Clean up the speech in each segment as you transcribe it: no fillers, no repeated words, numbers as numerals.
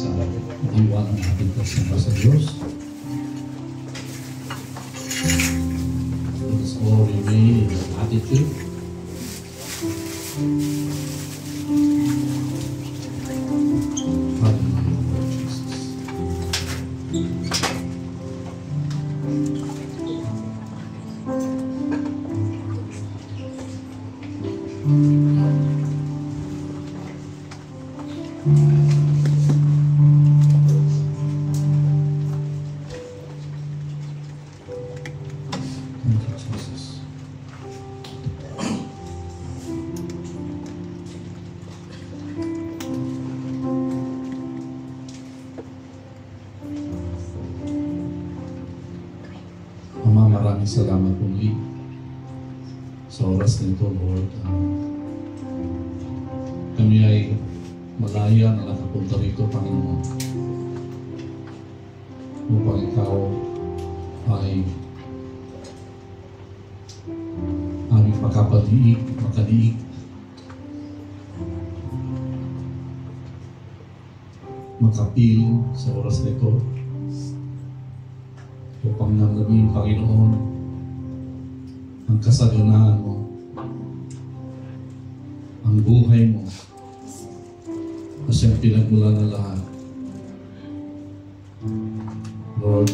sa diwa ng ating kasama sa Diyos. Let us all remain in that attitude. Hallelujah, Lord Jesus. Ama, maraming salamat muli sa oras nito, Lord. Kami ay malaya na nakapunta rito, Panginoon, upang Ikaw ay aming makadiig makapiling sa oras nito, upang namnamin, Panginoon, ang kasaganaan mo, ang buhay mo, na siyang pinagmula na lahat. Lord,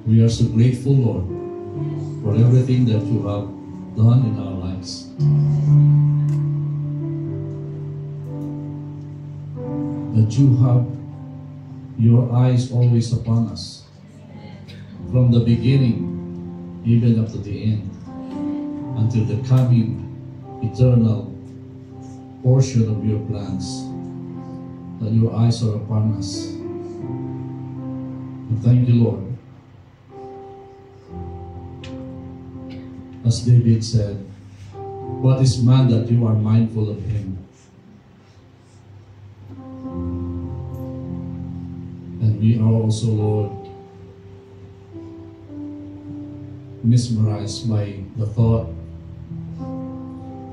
we are so grateful, Lord, for everything that you have done in our lives. That you have your eyes always upon us, from the beginning, even up to the end, until the coming eternal portion of your plans, that your eyes are upon us. And thank you, Lord. As David said, what is man that you are mindful of him? And we are also, Lord, mesmerized by the thought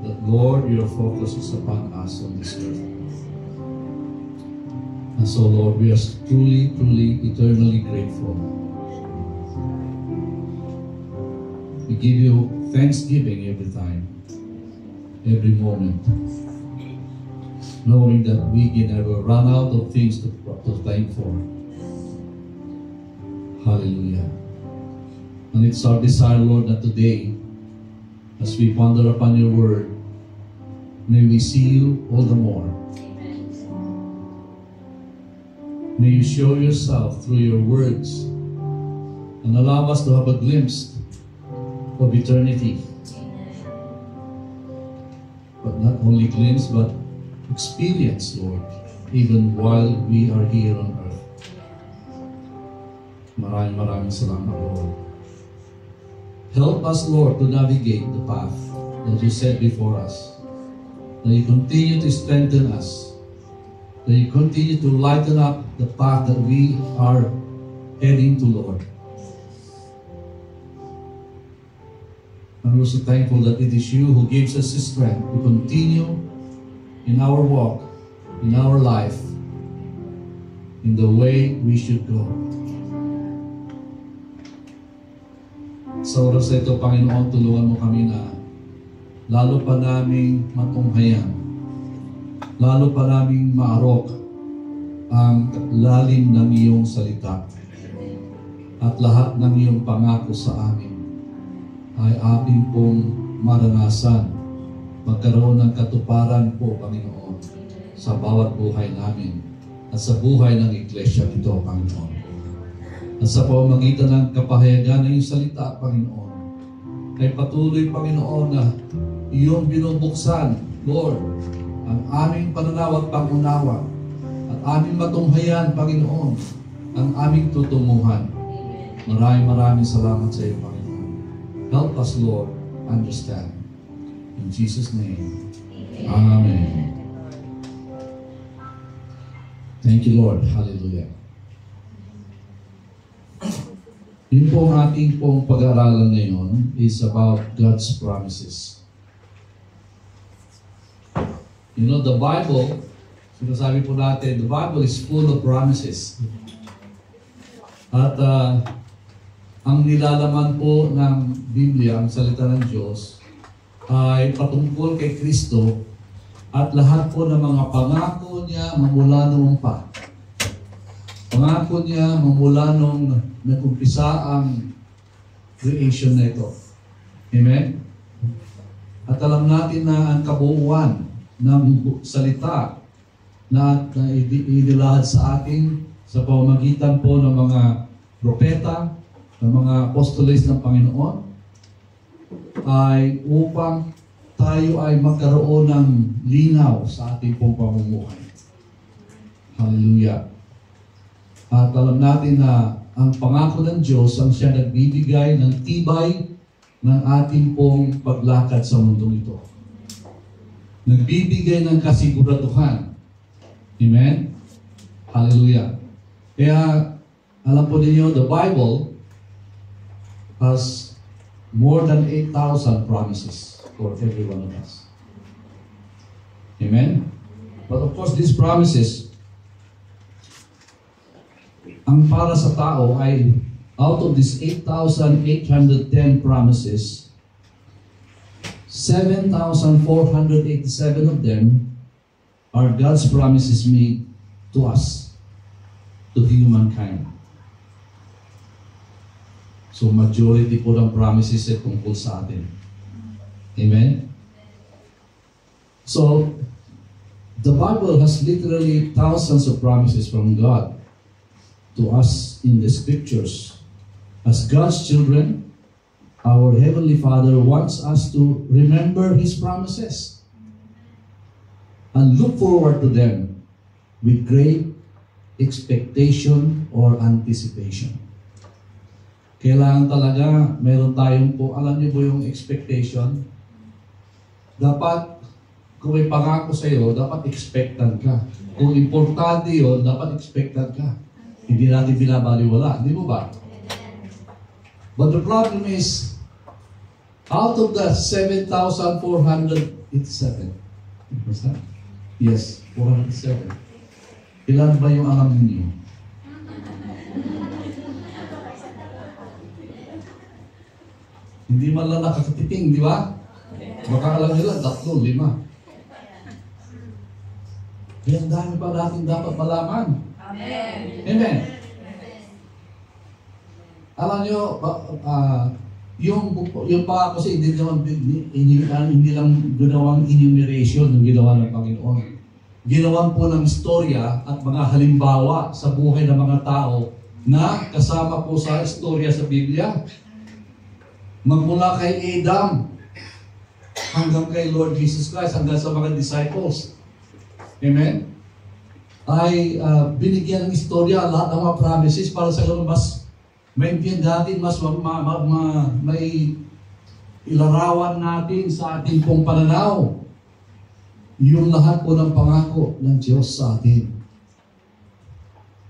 that, Lord, your focus is upon us on this earth. And so, Lord, we are truly, eternally grateful. We give you thanksgiving every time, every moment, knowing that we can never run out of things to thank for. Hallelujah. And it's our desire, Lord, that today, as we ponder upon your word, may we see you all the more. May you show yourself through your words and allow us to have a glimpse of eternity. But not only glimpse, but experience, Lord, even while we are here on earth. Maraming salamat, Lord. Help us, Lord, to navigate the path that you set before us. That you continue to strengthen us. That you continue to lighten up the path that we are heading to, Lord. I'm also thankful that it is you who gives us the strength to continue in our walk, in our life, in the way we should go. Sa oras na ito, Panginoon, tulungan mo kami na lalo pa naming matunghayan, lalo pa naming maarok ang lalim ng iyong salita at lahat ng iyong pangako sa amin ay ating pong maranasan, magkaroon ng katuparan po, Panginoon, sa bawat buhay namin at sa buhay ng iglesia ito, Panginoon. At sa pamamagitan ng kapahayagan ng iyong salita, Panginoon, ay patuloy, Panginoon, na iyong binubuksan, Lord, ang aming pananaw at pangunawa at aming matunghayan, Panginoon, ang aming tutunguhan. Maraming salamat sa iyo, Panginoon. Help us, Lord, understand. In Jesus' name, Amen. Thank you, Lord. Hallelujah. Yun po ang ating pong pag-aaralan ngayon is about God's promises. You know, the Bible Sinasabi po natin, the Bible is full of promises. At ang nilalaman po ng Biblia, ang salita ng Diyos, ay patungkol kay Kristo at lahat po ng mga pangako niya mamula noong pa. Pangako niya mamula nung nag-umpisa ang creation na ito. Amen? At alam natin na ang kabuuan ng salita na inilahad sa atin sa pamamagitan po ng mga propeta, ng mga apostoles ng Panginoon, ay upang tayo ay magkaroon ng linaw sa ating pong pamumuhay. Hallelujah. At alam natin na ang pangako ng Diyos ang siya nagbibigay ng tibay ng ating pong paglakad sa mundong ito. Nagbibigay ng kasiguraduhan. Amen? Hallelujah. Kaya, alam po ninyo, the Bible has more than 8,000 promises for every one of us. Amen? But of course, these promises, ang para sa tao ay out of these 8,810 promises, 7,487 of them are God's promises made to us, to humankind. So majority po ng promises ay tungkol sa atin. Amen? So, the Bible has literally thousands of promises from God to us in the Scriptures. As God's children, our Heavenly Father wants us to remember His promises and look forward to them with great expectation or anticipation. Kailangan talaga meron tayong po, alam niyo po yung expectation? Dapat, kung may pangako sa iyo, dapat expectant ka. Kung importante yun, dapat expectant ka. Hindi natin binabaliwala. Hindi mo ba? But the problem is, out of the 7,487, what's that? Yes, 407. Ilan ba yung alam ninyo? Hindi man lang nakakatiting, di ba? Baka alam nila, 3, 5. Kaya ang dami pa natin dapat malaman. Amen. Amen. Alam nyo, yung pa kasi hindi lang ginawang enumeration ng ginawa ng Panginoon. Ginawan po ng istorya at mga halimbawa sa buhay ng mga tao na kasama po sa istorya sa Biblia. Magmula kay Adam hanggang kay Lord Jesus Christ, hanggang sa mga disciples. Amen? Ay binigyan ng istorya lahat ng mga promises para sa ganun mas maintindihan natin, mas may ilarawan natin sa ating pong pananaw yung lahat po ng pangako ng Diyos sa atin.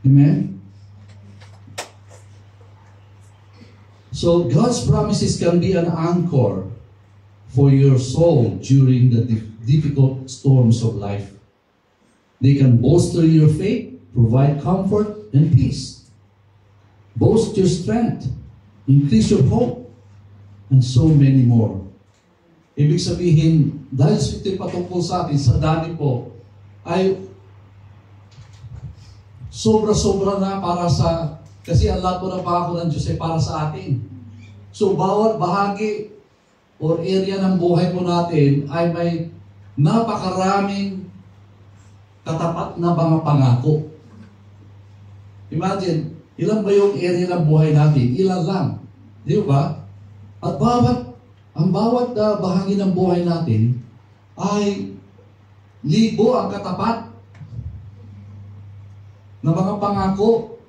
Amen? So, God's promises can be an anchor for your soul during the difficult storms of life. They can bolster your faith, provide comfort and peace, boast your strength, increase your hope, and so many more. Ibig sabihin, dahil ito'y patungkol sa atin, sa dami po, ay sobra-sobra na para sa, kasi ang lahat po ng pangako ng Diyos ay para sa atin. So, bawat bahagi or area ng buhay po natin ay may napakaraming katapat na mga pangako. Imagine, ilan ba yung area ng buhay natin? Ilan lang. Di ba? At ang bawat bahagi ng buhay natin ay libo ang katapat na mga pangako.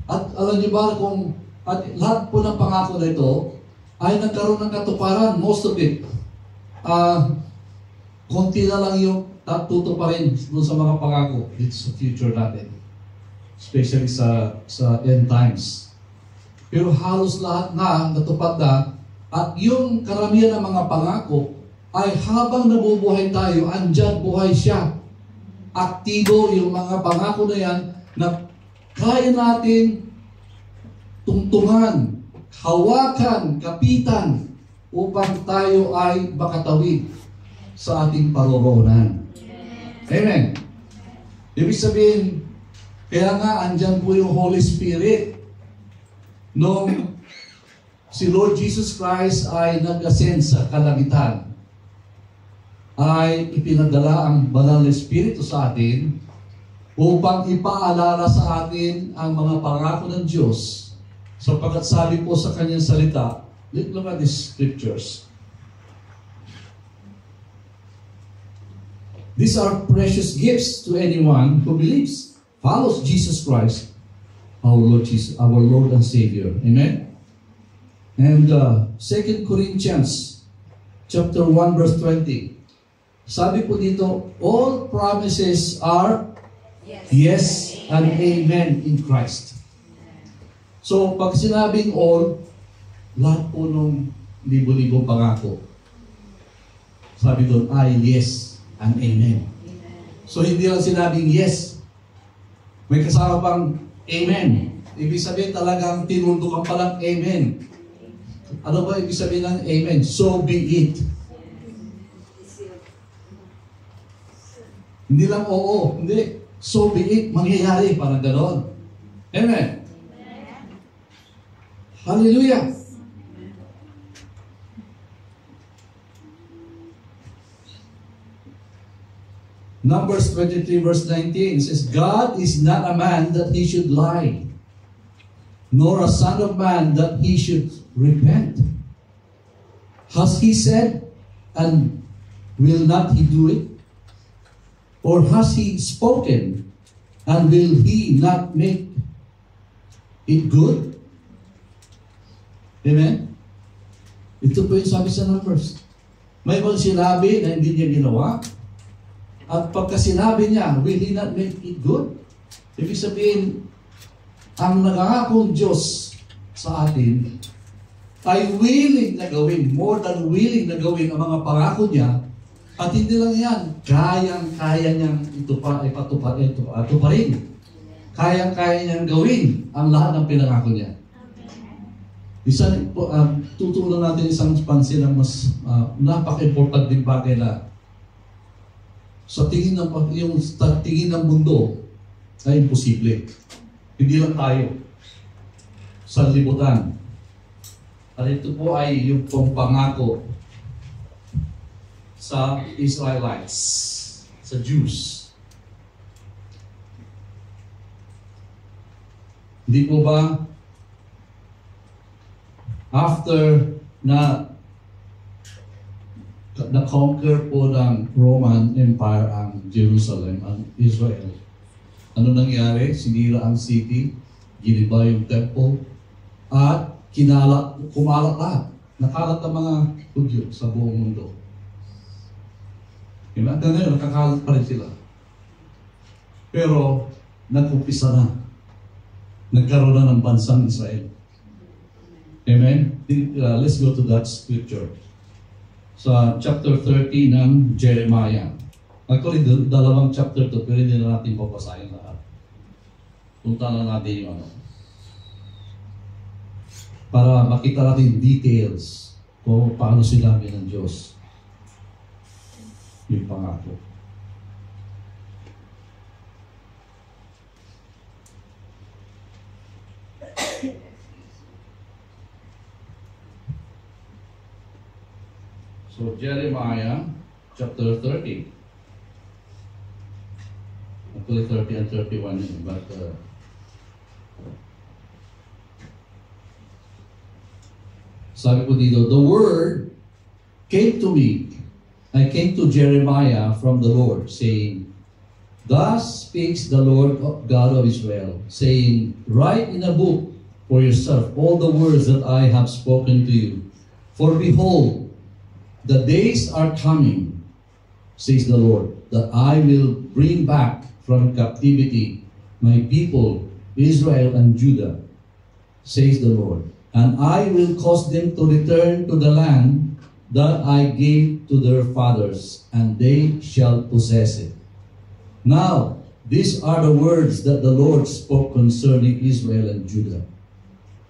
At alam niyo ba kung lahat po ng pangako na ito ay nagkaroon ng katuparan, most of it. Konti na lang yung tutuparin doon sa mga pangako dito sa future natin. Especially sa end times. Pero halos lahat na natupad na, at yung karamihan ng mga pangako ay habang nabubuhay tayo, andyan buhay siya aktibo yung mga pangako na yan na kaya natin tungtungan, hawakan, kapitan upang tayo ay makatawid sa ating paroroonan. Amen. Ibig sabihin, kaya nga andyan po yung Holy Spirit. Nung si Lord Jesus Christ ay nag-ascend sa kalangitan, ay ipinadala ang banal na Espiritu sa atin upang ipaalala sa atin ang mga pangako ng Diyos, sapagkat sabi po sa kanyang salita, look at these scriptures. These are precious gifts to anyone who believes, follows Jesus Christ, our Lord and Savior. Amen? And 2 Corinthians chapter 1 verse 20. Sabi po dito, all promises are yes and amen in Christ. So, pag sinabing all, lahat po nung libo-libong pangako, sabi doon ay yes and amen. So, hindi lang sinabing yes. May kasama pang amen. Ibig sabihin talagang tinundukan pa lang amen. Ano ba ibig sabihin ng amen? So be it. Hindi lang oo, hindi. So be it, mangyayari, parang gano'n. Amen. Hallelujah. Numbers 23 verse 19 says, God is not a man that he should lie, nor a son of man that he should repent. Has he said, and will not he do it? Or has he spoken, and will he not make it good? Amen? Ito po yung sabi sa Numbers. May bang sinabi na hindi niya ginawa? At pagka sinabi niya, will he not make it good? Ibig sabihin, ang nangangakong Diyos sa atin ay willing na gawin, more than willing na gawin ang mga pangako niya. At hindi lang yan, kayang-kaya niyang ituparin. Kayang-kaya niyang gawin ang lahat ng pinangako niya. Tutunan natin isang pansin ng mas napaka-importanting bagay na sa tingin ng mundo ay imposible. Hindi lang tayo. Sa libutan. At ito po ay yung pangako sa Israelites, sa Jews. Hindi po ba after na-conquer po ng Roman Empire ang Jerusalem, ang Israel, ano nangyari? Sinira ang city, giniba yung temple, at kumalat lahat. Nakalat ang mga Hudyo sa buong mundo. Hanggang ngayon, nakakalat pa rin sila. Pero, nag-umpisa na. Nagkaroon na ng bansang Israel. Amen? Let's go to that scripture. Sa chapter 30 ng Jeremiah. Actually, dalawang chapter to, pero hindi na natin papasahin lahat. Punta na natin yung para makita natin details kung paano sinabi ng Diyos yung pangako. So, Jeremiah chapter 30. Actually, 30 and 31 but sabi ko dito, the word came to me. I came to Jeremiah from the Lord, saying, thus speaks the Lord God of Israel, saying, write in a book for yourself all the words that I have spoken to you. For behold, the days are coming, says the Lord, that I will bring back from captivity my people, Israel and Judah, says the Lord. And I will cause them to return to the land that I gave to their fathers, and they shall possess it. Now, these are the words that the Lord spoke concerning Israel and Judah.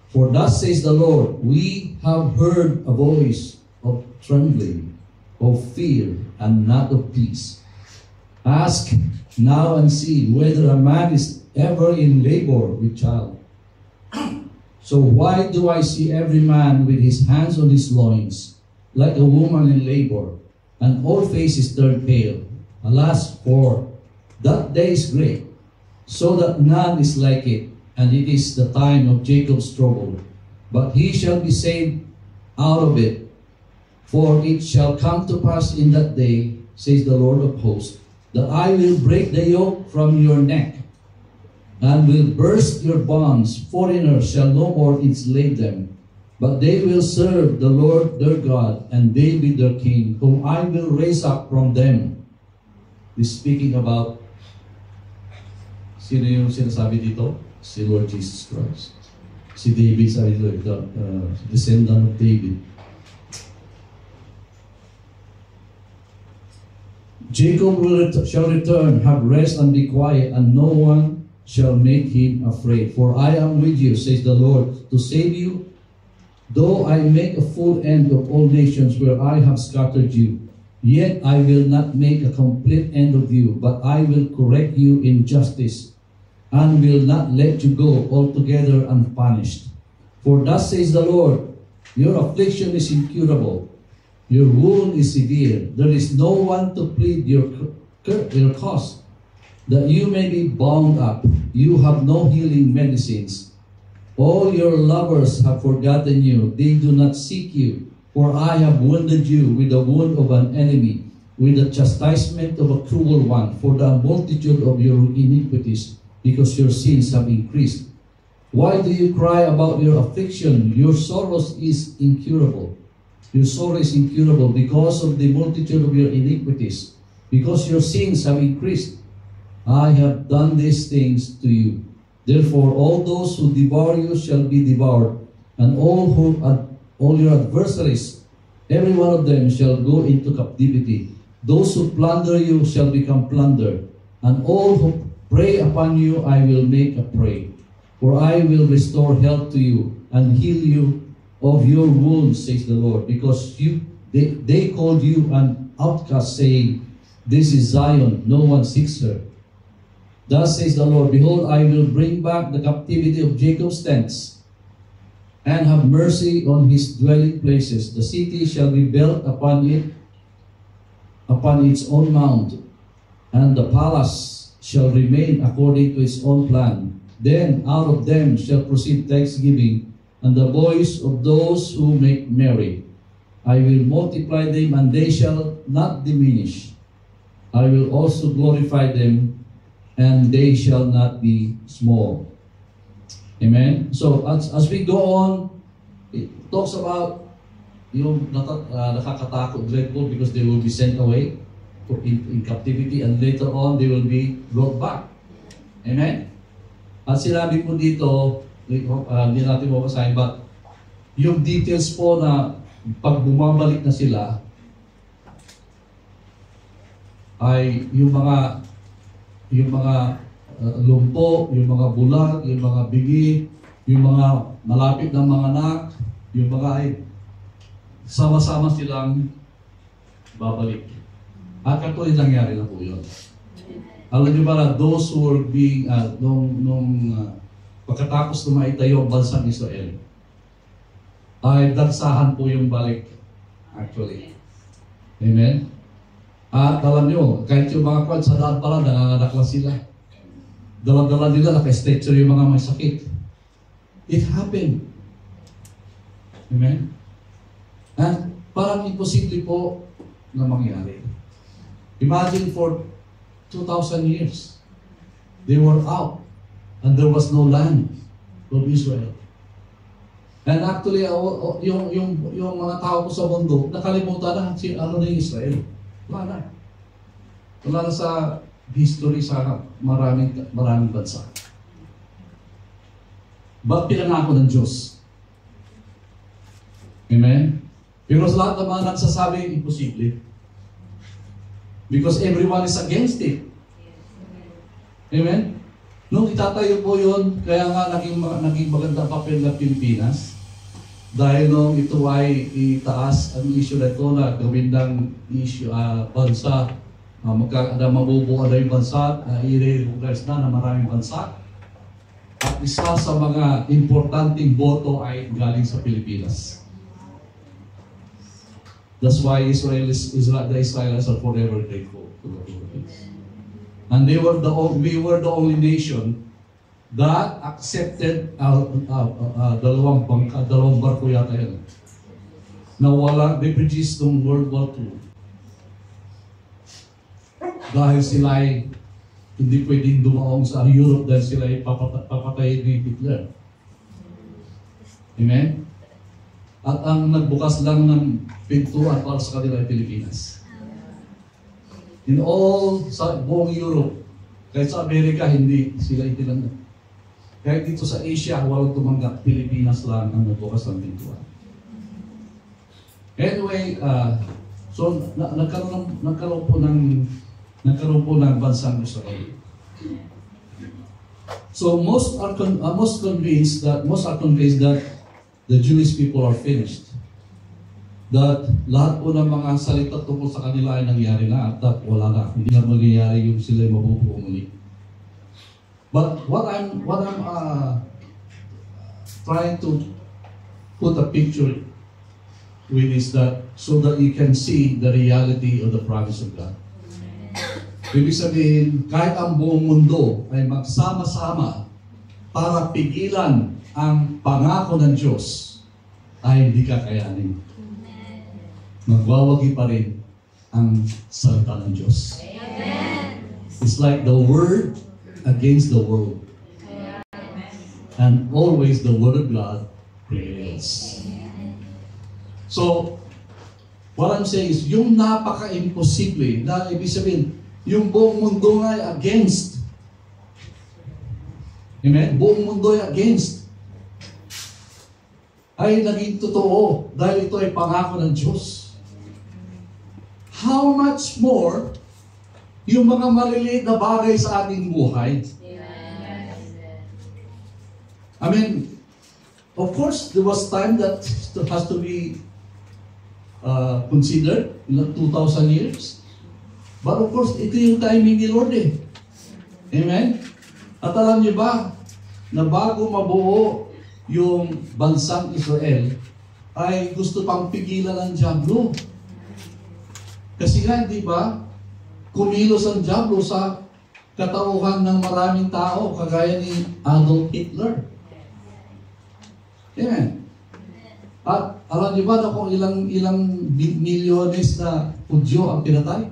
For thus says the Lord, we have heard a voice of trembling, of fear, and not of peace. Ask now and see whether a man is ever in labor with child. So why do I see every man with his hands on his loins, like a woman in labor, and all faces turn pale? Alas, for that day is great, so that none is like it, and it is the time of Jacob's trouble. But he shall be saved out of it. For it shall come to pass in that day, says the Lord of hosts, that I will break the yoke from your neck, and will burst your bonds. Foreigners shall no more enslave them, but they will serve the Lord their God, and David their king, whom I will raise up from them. He's speaking about, sino yung sinasabi dito? Si Lord Jesus Christ. Si David, sabi dito, the descendant of David. Jacob shall return, have rest and be quiet, and no one shall make him afraid. For I am with you, says the Lord, to save you, though I make a full end of all nations where I have scattered you. Yet I will not make a complete end of you, but I will correct you in justice, and will not let you go altogether unpunished. For thus says the Lord, your affliction is incurable, your wound is severe. There is no one to plead your cause, that you may be bound up. You have no healing medicines. All your lovers have forgotten you. They do not seek you. For I have wounded you with the wound of an enemy, with the chastisement of a cruel one, for the multitude of your iniquities, because your sins have increased. Why do you cry about your affliction? Your sorrows is incurable. Your sorrow is incurable because of the multitude of your iniquities, because your sins have increased. I have done these things to you. Therefore, all those who devour you shall be devoured, and all your adversaries, every one of them shall go into captivity. Those who plunder you shall become plundered, and all who prey upon you I will make a prey. For I will restore health to you, and heal you of your wounds, says the Lord, because they called you an outcast, saying, this is Zion, no one seeks her. Thus says the Lord, behold, I will bring back the captivity of Jacob's tents, and have mercy on his dwelling places. The city shall be built upon its own mound, and the palace shall remain according to its own plan. Then out of them shall proceed thanksgiving, and the voice of those who make merry. I will multiply them, and they shall not diminish. I will also glorify them, and they shall not be small. Amen? So, as we go on, it talks about yung nakakatakot, dreadful, because they will be sent away in captivity, and later on, they will be brought back. Amen? At sinabi po dito, hindi natin mabasahin, but yung details po na pag bumabalik na sila, ay yung mga lumpo, yung mga bulag, yung mga bigi, yung mga malapit ng mga anak, yung mga ay sama-sama silang babalik. At katulad nangyari na po yun. Alam niyo ba, those who were being, pagkatapos na maitayo ang bansang Israel, ay dagsahan po yung balik, actually. Amen? At alam niyo, kahit yung mga kwan sa daan pala, nanganganak lang sila. Dala-dala nila, naka-stretcher yung mga may sakit. It happened. Amen? And parang imposible po na mangyari. Imagine for 2,000 years, they were out, and there was no land of Israel. And actually, yung mga tao po sa mundo, nakalimutan na ano na yung Israel. Wala na. Wala na sa history sa maraming bansa. But pinangako ng Diyos. Amen? Pero sa lahat ng mga nagsasabi, imposible. Because everyone is against it. Amen? Nung itatayo po yun, kaya nga naging maganda papel ng Pilipinas. Dahil nung ito ay itaas ang issue na ito na gawin ng issue, bansa, mabubuo na yung bansa, i-recognize na maraming bansa. At isa sa mga importanteng boto ay galing sa Pilipinas. That's why the Israelis are forever grateful to the Philippines. And we were the only nation that accepted dalawang barko yata yan. Na wala, they produced ng World War II. Dahil sila ay hindi pwedeng dumaong sa Europe dahil sila ay papatayin ni Hitler. Amen? At ang nagbukas lang ng pintuan para sa kanila ay Pilipinas. In all, sa buong Europe, kahit sa Amerika, hindi sila itinanggap. Kahit dito sa Asia, walang tumanggap, Pilipinas lang ang nagbukas ng pintuan. Anyway, so nagkaroon po ng bansang Israel. So most are convinced that the Jewish people are finished. That lahat po ng mga salita tungkol sa kanila ay nangyari na at wala na. Hindi na mangyayari yung sila mabubuo muli. But what I'm trying to put a picture with is that so that you can see the reality of the promise of God. Ibig sabihin, kahit ang buong mundo ay magsama-sama para pigilan ang pangako ng Diyos, ay hindi kakayanin. Magwawagi pa rin ang salita ng Diyos. Amen. It's like the word against the world. And always the word of God prevails. So, what I'm saying is, yung napaka-imposible, na ibig sabihin, yung buong mundo ay against. Amen? Buong mundo ay against. Ay naging totoo dahil ito ay pangako ng Diyos. How much more yung mga maliliit na bagay sa ating buhay? I mean, of course, there was time that has to be considered in 2,000 years. But of course, ito yung timing ni Lord eh. Amen? At alam niyo ba, na bago mabuo yung bansang Israel, ay gusto pang pigilan ng Diablo. Kasi nga, di ba, kumilos ang Diablo sa katauhan ng maraming tao, kagaya ni Adolf Hitler. Amen. At alam niyo ba na kung ilang milyones na Hudyo ang pinatay?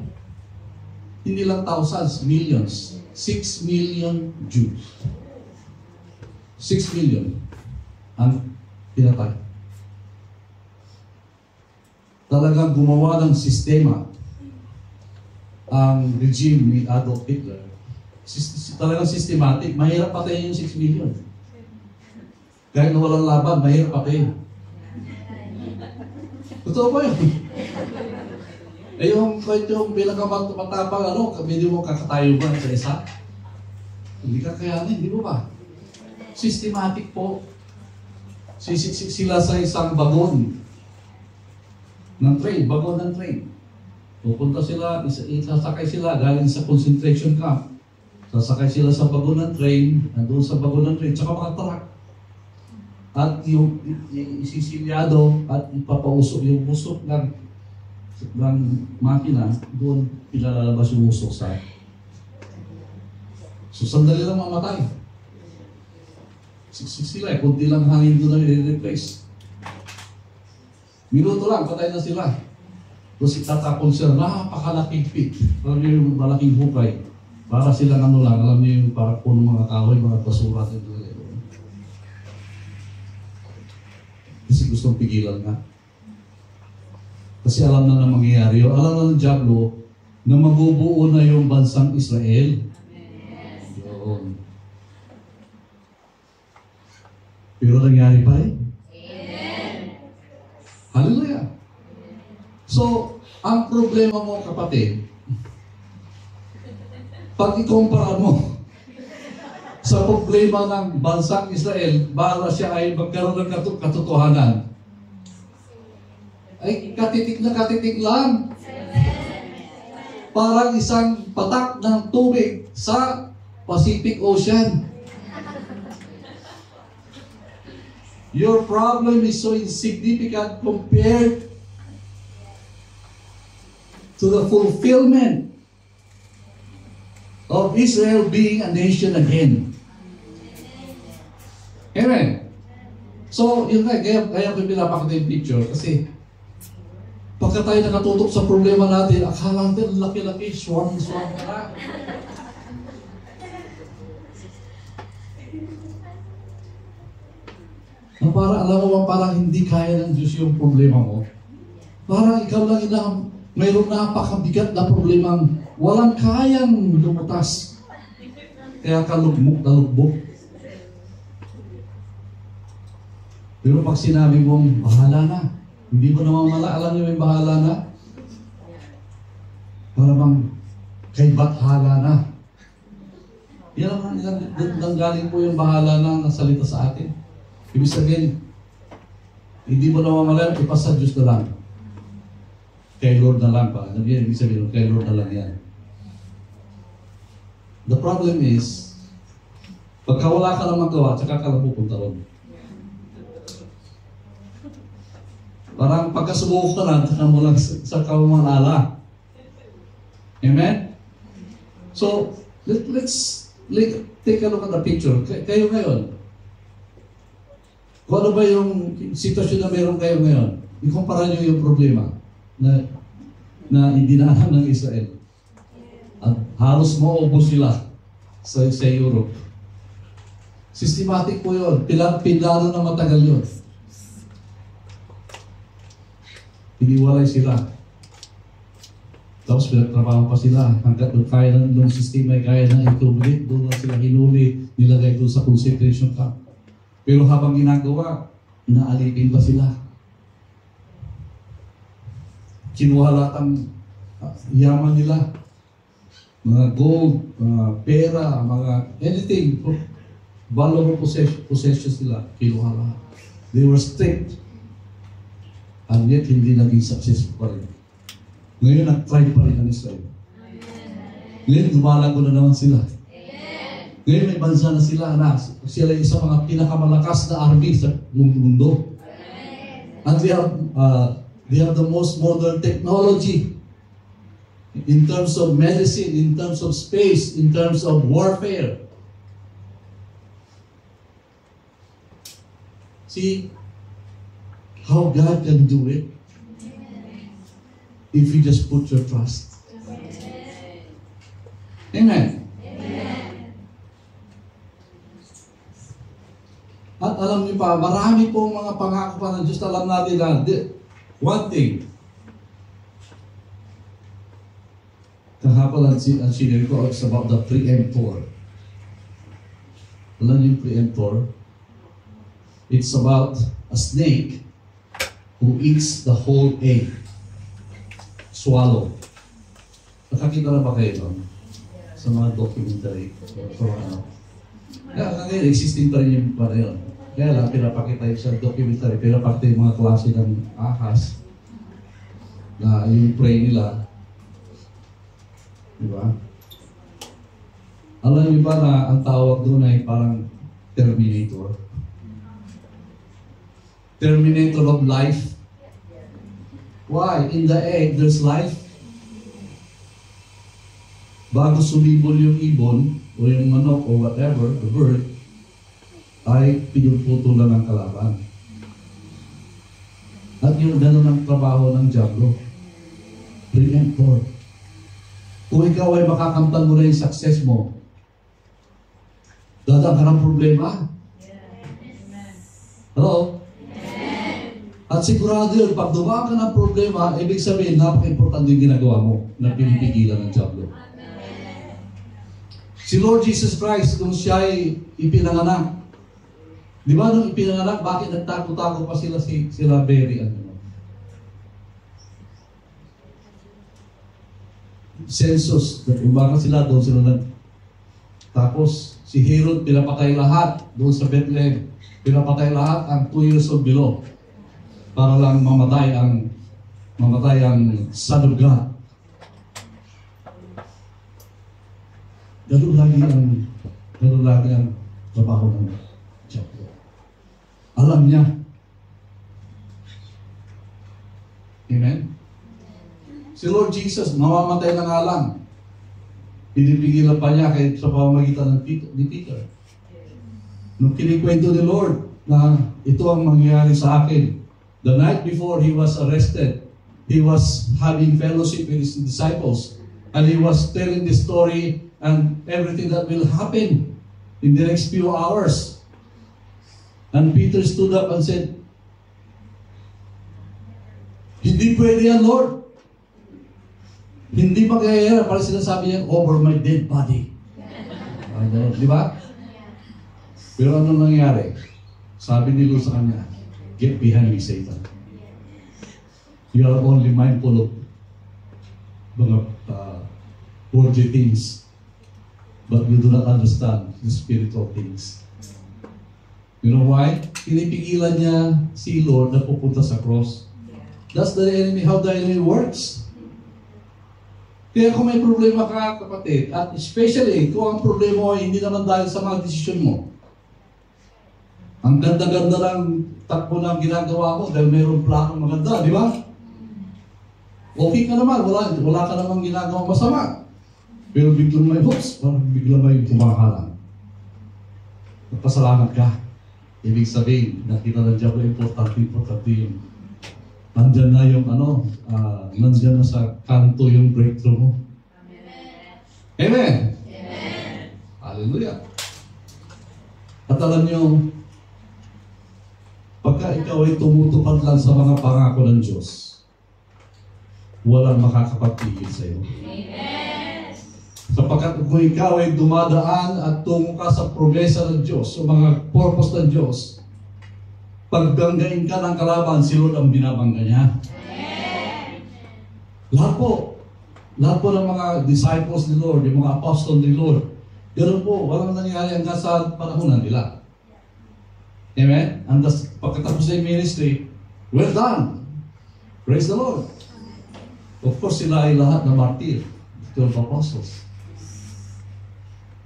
Hindi lang thousands, millions. 6 million Jews. 6 million ang pinatay. Talagang gumawa ng sistema ang regime ni Adolf Hitler. Talagang systematic. Mahirap patayin yung 6 million. Kahit na walang laban, mahirap patayin. Totoo ba yun? Eh yung pinakamatapang, hindi mo kakatayo ba sa isa? Hindi kakayanin, di mo ba? Systematic po. Sisiksik sila sa isang bagon ng train, bagon ng train. Pupunta sila, sasakay sila galing sa concentration camp. Sasakay sila sa bagon ng train, nandun sa bagon ng train, tsaka mga truck. At yung isisilyado at ipapausok yung usok ng makina, doon pilalabas yung usok sa. So sandali lang mamatay. Siksik sila eh, kunti lang hangin doon na i-replace. Minuto lang, patay na sila. Tapos itatapon sila, napakalaking pit. Alam niyo yung malaking hukay. Para silang alam niyo yung para po ng mga kahoy, mga basura. Kasi gustong pigilan nga. Kasi alam na mangyayari yun. Alam na ng Diablo na mabubuo na yung bansang Israel. Yun. Pero nangyari pa rin. Hallelujah. So, ang problema mo kapatid, pag ikumpara mo sa problema ng bansang Israel, para siya ay magkaroon ng katotohanan, ay katitik na katitik lang. Parang isang patak ng tubig sa Pacific Ocean. Your problem is so insignificant compared to the fulfillment of Israel being a nation again. Amen. So, yun nga, kaya ko pinapakita yung picture kasi pagka tayo nakatutok sa problema natin, akala natin laki-laki, swarm-swarm ka na. Na para, alam mo ba, parang hindi kaya ng Diyos yung problema mo. Parang ikaw lang mayroong napakabigat na problemang walang kayang lumutas. Kaya ka lugmok na lugbok. Pero pag sinabi mong, bahala na, hindi mo naman alam niyo yung bahala na, para bang kay bathala na. Yan ang galing po yung bahala na nasalita sa atin. Ibig sabihin, hindi mo naman alam, ipasa Diyos na lang. Kay Lord na lang pa. Ibig sabihin, kay Lord na lang yan. The problem is, pagka wala ka lang magawa, tsaka ka lang pupunta ron. Parang pagkasubok ka lang, tsaka mo lang sa kamanala. Amen? So, let's take a look at the picture. Kayo ngayon, kung ano ba yung sitwasyon na meron kayo ngayon, ikumpara nyo yung problema na idinaanan ng Israel. At halos maubos sila sa Europe. Systematic po yun. Pilano na matagal yun. Iniwalay sila. Tapos pinagtrabaho pa sila. Hanggat doon kaya ng sistema ay kaya na ituloy. Doon na sila hinuli. Nilagay doon sa concentration camp. Pero habang ginagawa, inaalipin pa sila. Kinuha lahat ang yaman nila. Mga gold, mga pera, mga anything. Valuable possessions nila. Kinuha lahat. They were strict. And yet, hindi naging successful pa rin. Ngayon, nag-try pa rin ang Israel. Ngayon, lumalago na naman sila. Ngayon may bansa na sila na sila yung isang mga pinakamalakas na army sa mundo. And they have the most modern technology in terms of medicine, in terms of space, in terms of warfare. See how God can do it if you just put your trust. Amen. At alam niyo pa, marami pong mga pangako pa ng Diyos. Alam natin na, one thing, kahapon ang sinir ko, it's about the preemptor. Alam niyo yung preemptor? It's about a snake who eats the whole egg. Swallow. Nakakita na ba kayo nun? Sa mga documentary. So, kaya ngayon, existing pa rin yung para yun. Kaya lang, pinapakita yung sa documentary, pinapakita yung mga klase ng ahas na yung prey nila. Diba? Alam niyo ba na ang tawag doon ay parang Terminator? Terminator of life. Why? In the egg, there's life. Bago sumibol yung ibon, o yung manok, o whatever, the bird, ay pinuputo lang ang kalaban. At yung gano'n ang trabaho ng Diablo. Preemptor. Kung ikaw ay makakamtan mo na yung success mo, dadang ka ng problema. Hello? At sigurado yun, pag dumaan ka ng problema, ibig sabihin, napaka-importante yung ginagawa mo na pinipigilan ng Diablo. Si Lord Jesus Christ, kung siya ay ipinanganak, di ba nung ipinanganak, bakit nagtago-tago pa sila Mary? Census, bakit sila doon sila tapos Si Herod, pinapatay lahat doon sa Bethlehem. Pinapatay lahat ang 2 years old below. Para lang mamatay ang Son of God. Ganun lagi ang trabaho ng Diablo. Alam niya. Amen? Si Lord Jesus, mamamatay na nga lang. Pinipigilan pa niya kahit sa pamamagitan ni Peter. Nung kinikwento ni Lord na ito ang mangyayari sa akin, the night before he was arrested, he was having fellowship with his disciples, and he was telling the story and everything that will happen in the next few hours. And Peter stood up and said, "Hindi pwede yan, Lord. Hindi magyayari." Parang sinasabi niya, "Over my dead body." Di ba? Pero ano nangyari? Sabi ni Lord sa kanya, "Get behind me, Satan. You are only mindful of mga worldly things, but you do not understand the spiritual things." You know why? Pinipigilan niya si Lord na pupunta sa cross. That's the enemy, how the enemy works. Kaya kung may problema ka, kapatid, at especially kung ang problema mo ay hindi naman dahil sa mga desisyon mo, ang ganda-ganda lang takbo ng ginagawa mo dahil mayroong planong maganda, di ba? Okay ka naman, wala ka namang ginagawa masama. Pero biglang may hooks, biglang may kumakalang. Nagpasalamat ka. Ibig sabihin, nakita ng Diablo, importante yun. Nandyan na yung nandyan na sa kanto yung breakthrough mo. Amen? Amen. Hallelujah. At alam niyo, pagka ikaw ay tumutupad lang sa mga pangako ng Diyos, walang makakapagpigil sa iyo. Amen. Sapagkat kung ikaw ay dumadaan at tungo ka sa promesa ng Diyos, o mga purpose ng Diyos, pagbanggain ka ng kalaban, si Lord ang binabangga niya. Amen. Lahat po ng mga disciples ni Lord, yung mga apostol ni Lord, ganoon po, walang nangyari hanggang sa panahonan nila. Amen? And pagkatapos sa ministry, well done. Praise the Lord. Of course, sila ay lahat na martir, 12 apostles.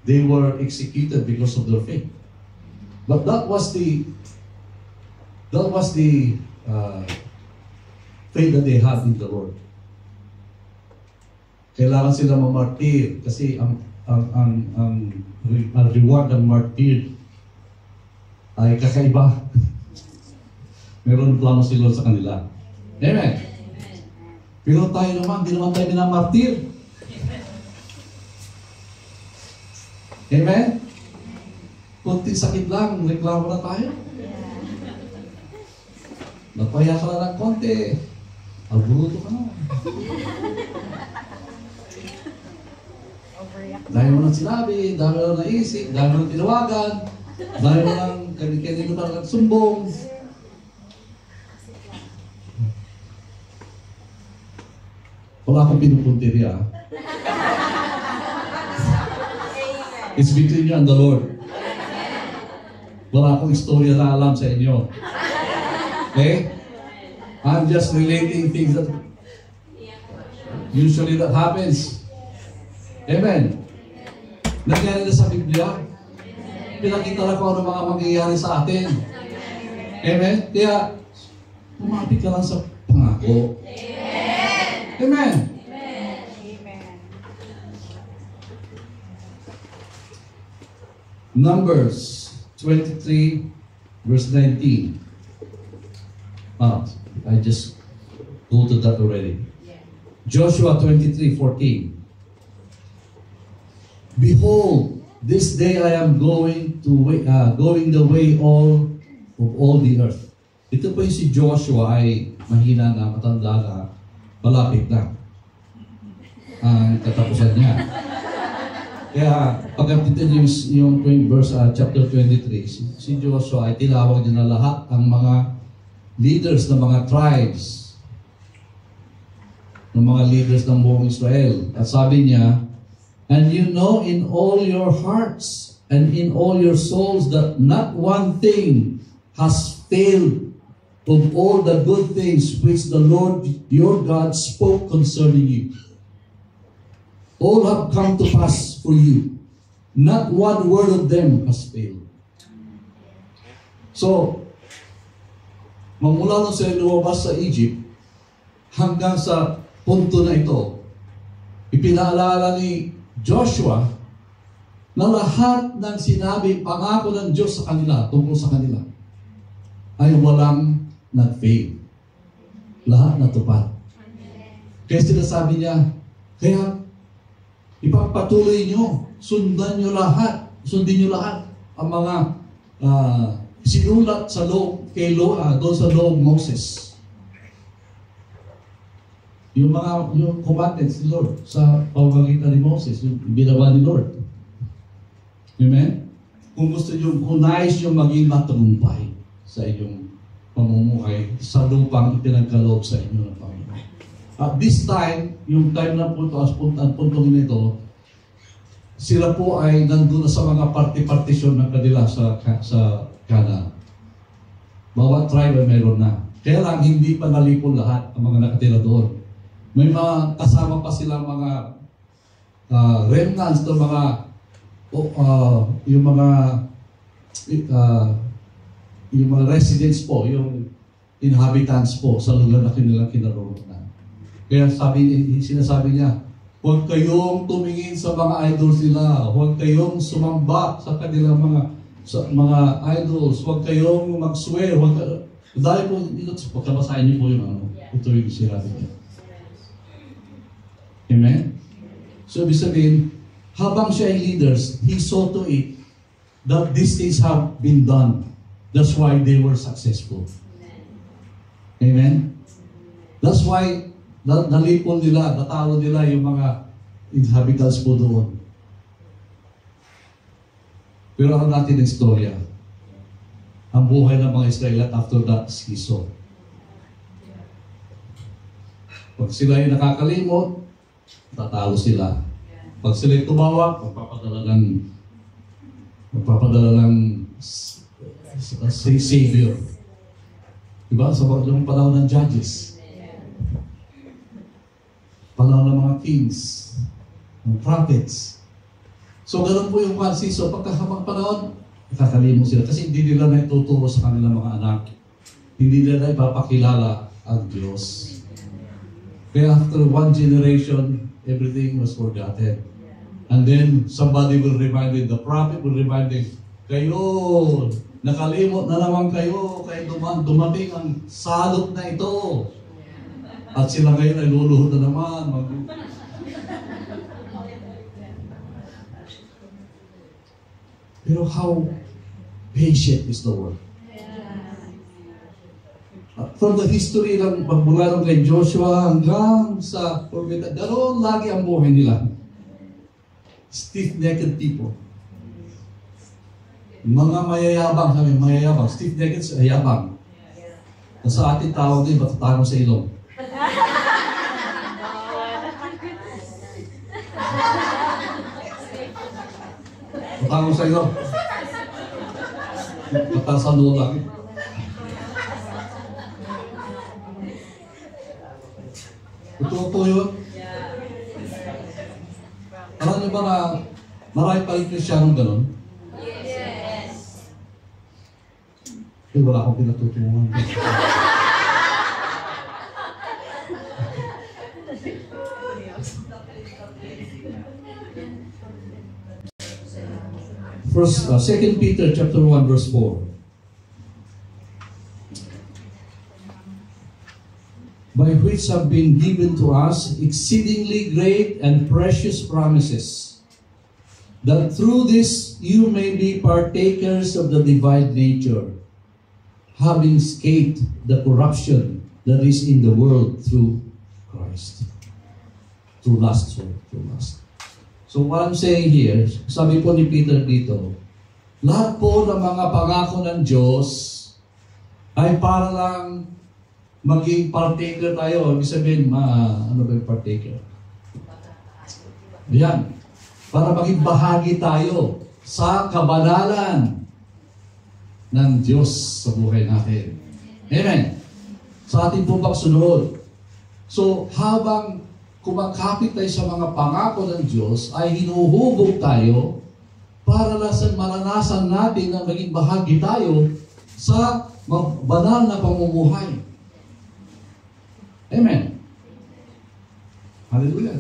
They were executed because of their faith. But that was the faith that they had in the Lord. Kailangan sila mamartir kasi ang reward ng martir ay kakaiba. Meron plano si Lord sa kanila. Amen. Pero tayo naman, di naman tayo minamartir. Amen? Kunting sakit lang, reklamo na tayo. Nagpaya ka na ng konti, alburuto ka na. Dahil mo nang sinabi, dahil mo nang naisip, dahil mo nang tinawagan, dahil mo nang kanino na nagsumbong. Wala akong pinupuntirya. It's between you and the Lord. Wala akong istorya na alam sa inyo. Okay? I'm just relating things that usually that happens. Amen. Nangyari na sa Biblia. Pinakita na ko ano mga mangyayari sa atin. Amen. Kaya, lumapit ka lang sa pangako. Amen. Numbers 23 verse 19. I just go to that already. Joshua 23:14. Behold, this day I am going the way of all the earth. Ito po yung si Joshua ay mahina na, matanda na, malapit na ang katapusan niya. Kaya pagkapitin yung verse chapter 23, si Joshua ay tinawag niya na lahat ang mga leaders ng mga tribes, ng mga leaders ng buong Israel. At sabi niya, "And you know in all your hearts and in all your souls, that not one thing has failed of all the good things which the Lord your God spoke concerning you. All have come to pass for you. Not one word of them has failed. So, magmula nung sila lumabas sa Egypt, hanggang sa punto na ito, ipinaalala ni Joshua na lahat ng sinabi, pangako ng Diyos sa kanila, tungkol sa kanila, ay walang nag-fail. Lahat natupad. Kaya sinasabi niya, kaya ipagpatuloy nyo, sundin nyo lahat ang mga sinulat sa loob, doon sa loob Moses. Yung commandments ni Lord sa pamamagitan ni Moses, yung binawa ni Lord. Amen? Kung gusto nyo, kung nais nyo maging matagumpay sa inyong pamumuhay, sa lupang ipinagkaloob sa inyo ng Panginoon. At this time, yung time na ang puntong nito, sila po ay nandun na sa mga partisyon ng kanila sa Canaan. Bawat tribe ay mayroon na. Kaya lang, hindi pa nalipol lahat ang mga nakatira doon. May mga kasama pa silang mga remnants to mga yung mga residents po, yung inhabitants po sa lugar na kanilang kinaroroonan. Kaya sinasabi niya, huwag kayong tumingin sa mga idols nila, huwag kayong sumamba sa kanilang mga idols, huwag kayong mag-swear, dahil po, pagkabasahin niyo po yung ito yung sinabi niya. Amen? So, ibig sabihin, habang siya ay leaders, he saw to it that these things have been done. That's why they were successful. Amen? That's why nalipol nila, natalo nila yung mga inhabitants po doon. Pero ang natin ng istorya, ang buhay ng mga Israelite after that season. Pag sila ay nakakalimot, tatalo sila. Pag sila ay tumawa, magpapadala ng Savior. Diba? Sa yung panahon ng Judges. Panahon ng mga kings, ng prophets. So, ganun po yung season. Pagkahabang panahon, ikakalimot sila. Kasi hindi nila na ituturo sa kanilang mga anak. Hindi nila na ipapakilala ang Diyos. Kaya after one generation, everything was forgotten. And then, somebody will remind them, the prophet will remind them, kayo, nakalimot na naman kayo, kaya dumating ang salot na ito. At sila ngayon ay luluhod na naman. Pero how patient is the Lord. From the history ng pagmula ng kay Joshua hanggang sa propeta, ganoon lagi ang buhay nila. Stiff-necked people. Mga mayayabang kami, mayayabang. Stiff-necked sa yabang. Sa ating tawag din, matatanong sa ilong. Matanong sa ilong. Matasan doon lang. Totoo po yun. Alam niyo ba na marami pa rin Kristiyanong ganun? Yes. Wala akong pinatutungan. First, 2 Peter chapter 1 verse 4. By which have been given to us exceedingly great and precious promises, that through this you may be partakers of the divine nature, having escaped the corruption that is in the world through Christ. Through lust. So what I'm saying here, sabi po ni Peter dito, lahat po ng mga pangako ng Diyos ay para lang maging partaker tayo. Ibig sabihin, ano ba yung partaker? Yan. Para maging bahagi tayo sa kabanalan ng Diyos sa buhay natin. Amen. Sa ating pong pagsunod. So, habang kumakapit tayo sa mga pangako ng Diyos, ay hinuhubog tayo para maranasan natin na maging bahagi tayo sa banal na pamumuhay. Amen. Hallelujah.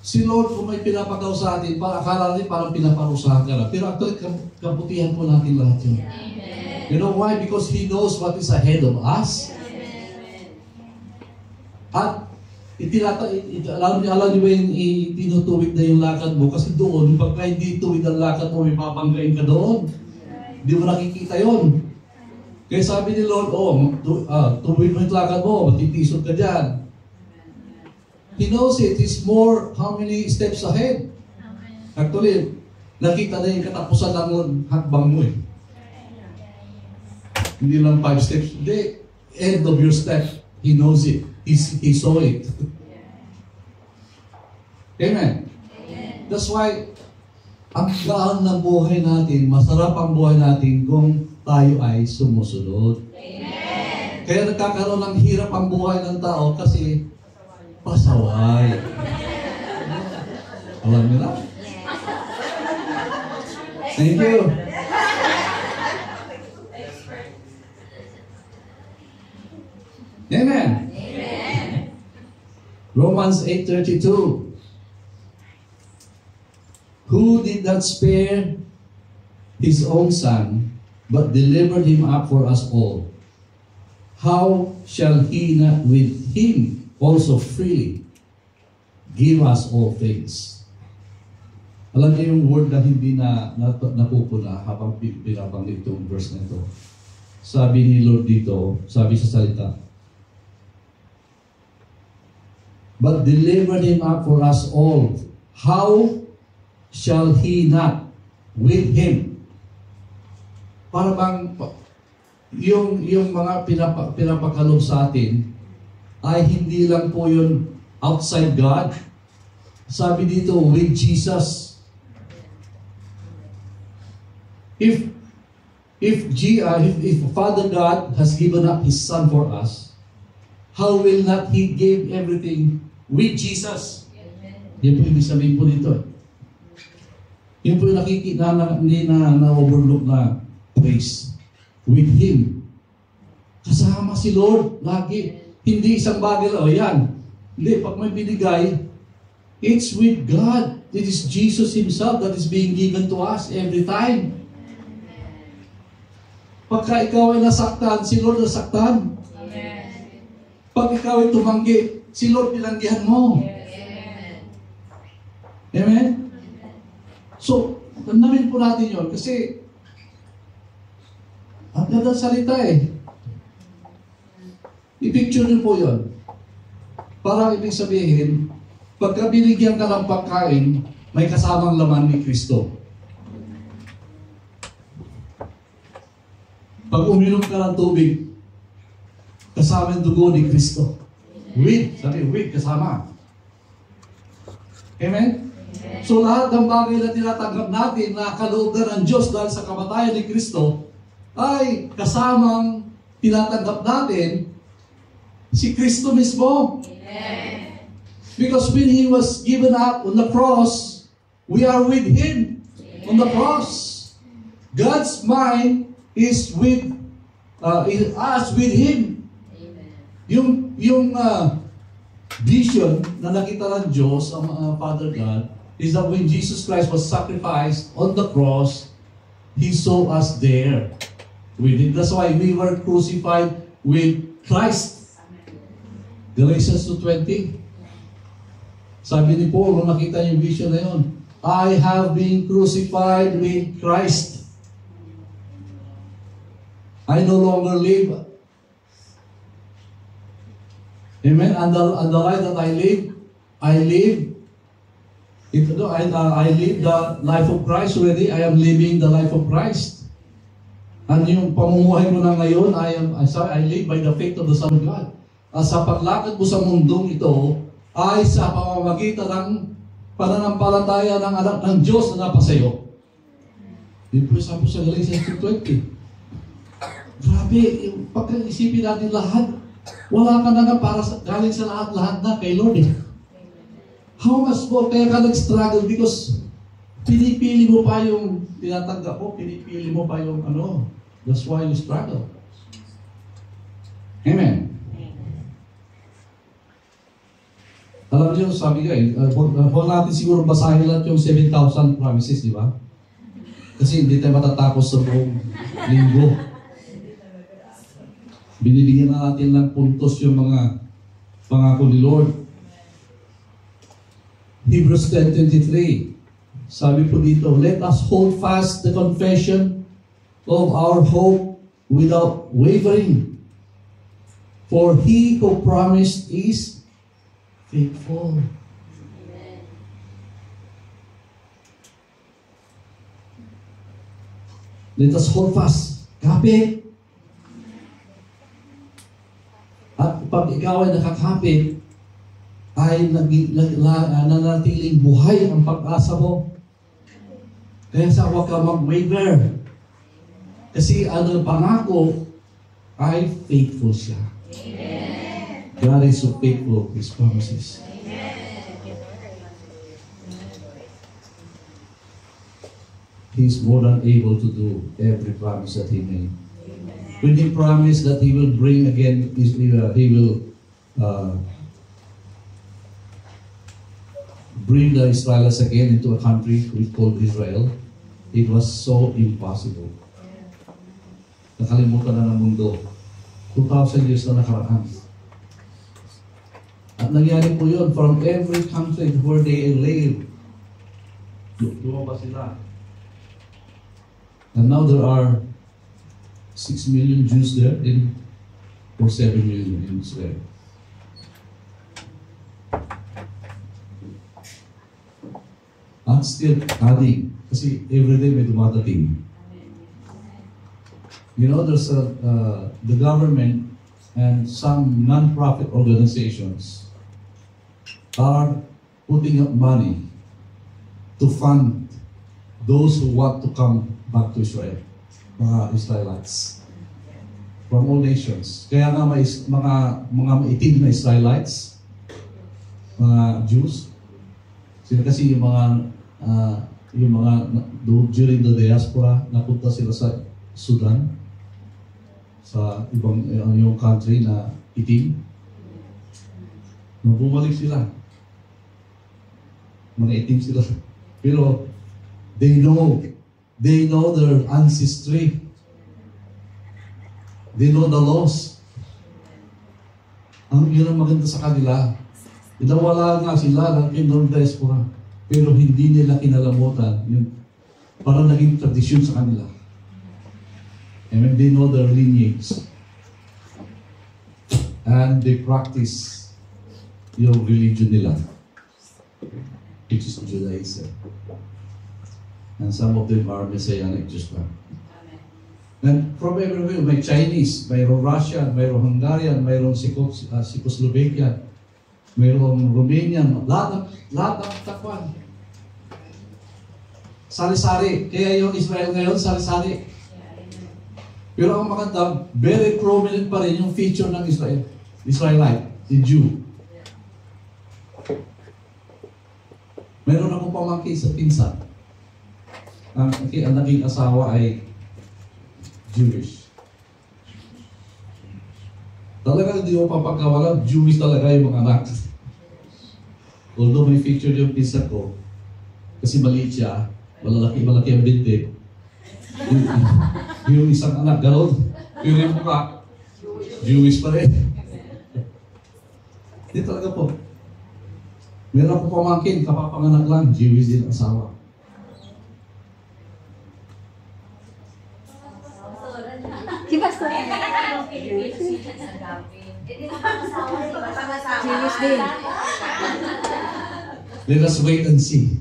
Si Lord, kung may pinapagaw sa atin, akala natin parang pinaparusahan ka na. Pero actually, kabutihan po natin lahat yun. Amen. You know why? Because He knows what is ahead of us. At alam niyo ba yung itinutuwid na yung lakad mo? Kasi doon, pagka hindi tuwid ang lakad mo, may papanggain ka doon. Hindi mo nakikita yon. Kaya sabi ni Lord, tuwid mo yung lakad mo, matitisod ka dyan. He knows it. It's more how many steps ahead. Actually, nakita na yung katapusan ng hakbang mo eh. Hindi lang 5 steps. Hindi. End of your step. He knows it. He saw it. Amen. That's why, ang gaan ng buhay natin, masarap ang buhay natin kung tayo ay sumusunod. Amen. Kaya nagkakaroon ng hirap ang buhay ng tao kasi pasaway. Alam niyo na? Thank you. Amen. Romans 8:32. Who did not spare His own Son, but delivered Him up for us all? How shall He not with Him also freely give us all things? Alam niyo yung word na hindi napupuna habang pinabanggit itong verse na ito. Sabi ni Lord dito, sabi sa salita, but delivered Him up for us all. How shall He not with Him? Para bang yung mga pinapakalob sa atin ay hindi lang po yun outside God. Sabi dito, with Jesus. If Father God has given up His Son for us, how will not He give everything with Jesus? Yan po ibig sabihin po dito. Yan po yung nakikita hindi na-overlook na praise. With Him. Kasama si Lord lagi. Hindi isang bagay lang. Yan. Hindi, pag may binigay, it's with God. It is Jesus Himself that is being given to us every time. Pagka ikaw ay nasaktan, si Lord nasaktan. Pag ikaw ay tumanggi, si Lord pinanggihan mo. Amen? So, tandaan po natin yun kasi ang ganda salita eh. I-picture niyo po yun. Para ibig sabihin, pagka binigyan ka ng pagkain, may kasamang laman ni Kristo. Pag uminom ka ng tubig, kasama yung dugo ni Kristo. With, kasama. Amen? So lahat ng bagay na tinatanggap natin na kalooban ng Diyos dahil sa kamatayan ni Kristo, ay kasamang tinatanggap natin si Kristo mismo. Amen. Because when He was given up on the cross, we are with Him on the cross. God's mind is with us with Him. Amen. Yung vision na nakita ng Diyos, ang Father God, is that when Jesus Christ was sacrificed on the cross, He saw us there with Him. That's why we were crucified with Christ. Galatians 2:20. Sabi ni Paul, nung nakita yung vision na yun, I have been crucified with Christ. I no longer live. Amen? And the life that I live, I live the life of Christ already. I am living the life of Christ. And yung pamumuhay mo na ngayon, I live by the faith of the Son of God. At sa paglakad mo sa mundong ito, ay sa pamamagitan ng pananampalataya ng anak ng Diyos na napasayo. Yun po sabi sa Galatians 2:20. Grabe, yung pagka-isipin natin lahat, wala ka na nga para galing sa lahat-lahat na kay Lord eh. How much more kaya ka nag-struggle because pinipili mo pa yung tinatanggap mo, pinipili mo pa yung ano. That's why you struggle. Amen. Alam niyo, sabi ka huwag natin siguro basahin lahat yung 7,000 promises, di ba? Kasi hindi tayo matatapos sa buong linggo. Binibigyan na natin ng puntos yung mga pangako ni Lord. Hebrews 10:23. Sabi po dito, let us hold fast the confession of our hope without wavering. For he who promised is faithful. Let us hold fast. Kapit. At pag ikaw ay nakakapit, ay nanatiling buhay ang pag-asa mo. Kaya sa huwag ka mag-waver. Kasi ang pangako ay faithful siya. Amen. God is so faithful to His promises. He is more than able to do every promise that He made. When He promised that He will bring again, He will bring the Israelites again into a country we called Israel, it was so impossible. Nakalimutan na ng mundo. 2,000 years na nakaraan. At nangyari po yun from every country where they live. Lumabas sila. And now there are 6 million Jews there or 7 million in Israel. At still adding. Kasi everyday may dumadating. You know, there's the government and some non-profit organizations are putting up money to fund those who want to come back to Israel, mga Israelites from all nations. Kaya nga may mga maitim na Israelites, mga Jews, sila kasi yung mga during the diaspora, napunta sila sa Sudan, sa ibang yung country na itim. Nung bumalik sila, mga itim sila. Pero they know their ancestry. They know the laws. Yun ang maganda sa kanila. Inawala nga sila ng kingdom diaspora. Pero hindi nila kinalamutan. Yun, parang naging tradisyon sa kanila. And when they know their lineage, and they practice yung religion nila, which is Judaism. And some of them are Messianic Jews. And from everywhere, may Chinese, mayroong Russian, mayroong Hungarian, mayroong Czechoslovakian, mayroong Romanian, lahat ng takwan. Sari-sari. Kaya yung Israel ngayon, sari-sari. Pero ang maganda, very prominent pa rin yung feature ng Israelite, the Jew. Meron akong pamangkin sa pinsan. Ang naging asawa ay Jewish. Talaga hindi ko papagkawala, Jewish talaga yung mga anak. Although may feature yung pinsan ko, kasi maliit siya, malaki ang binti. Yung isang anak, gano'n. Yung mukha, Jewish pa rin. Hindi talaga po. Meron ako pamangkin, kapapanganak lang, Jewish din asawa. Si Pastor. Jewish din. Let us wait and see.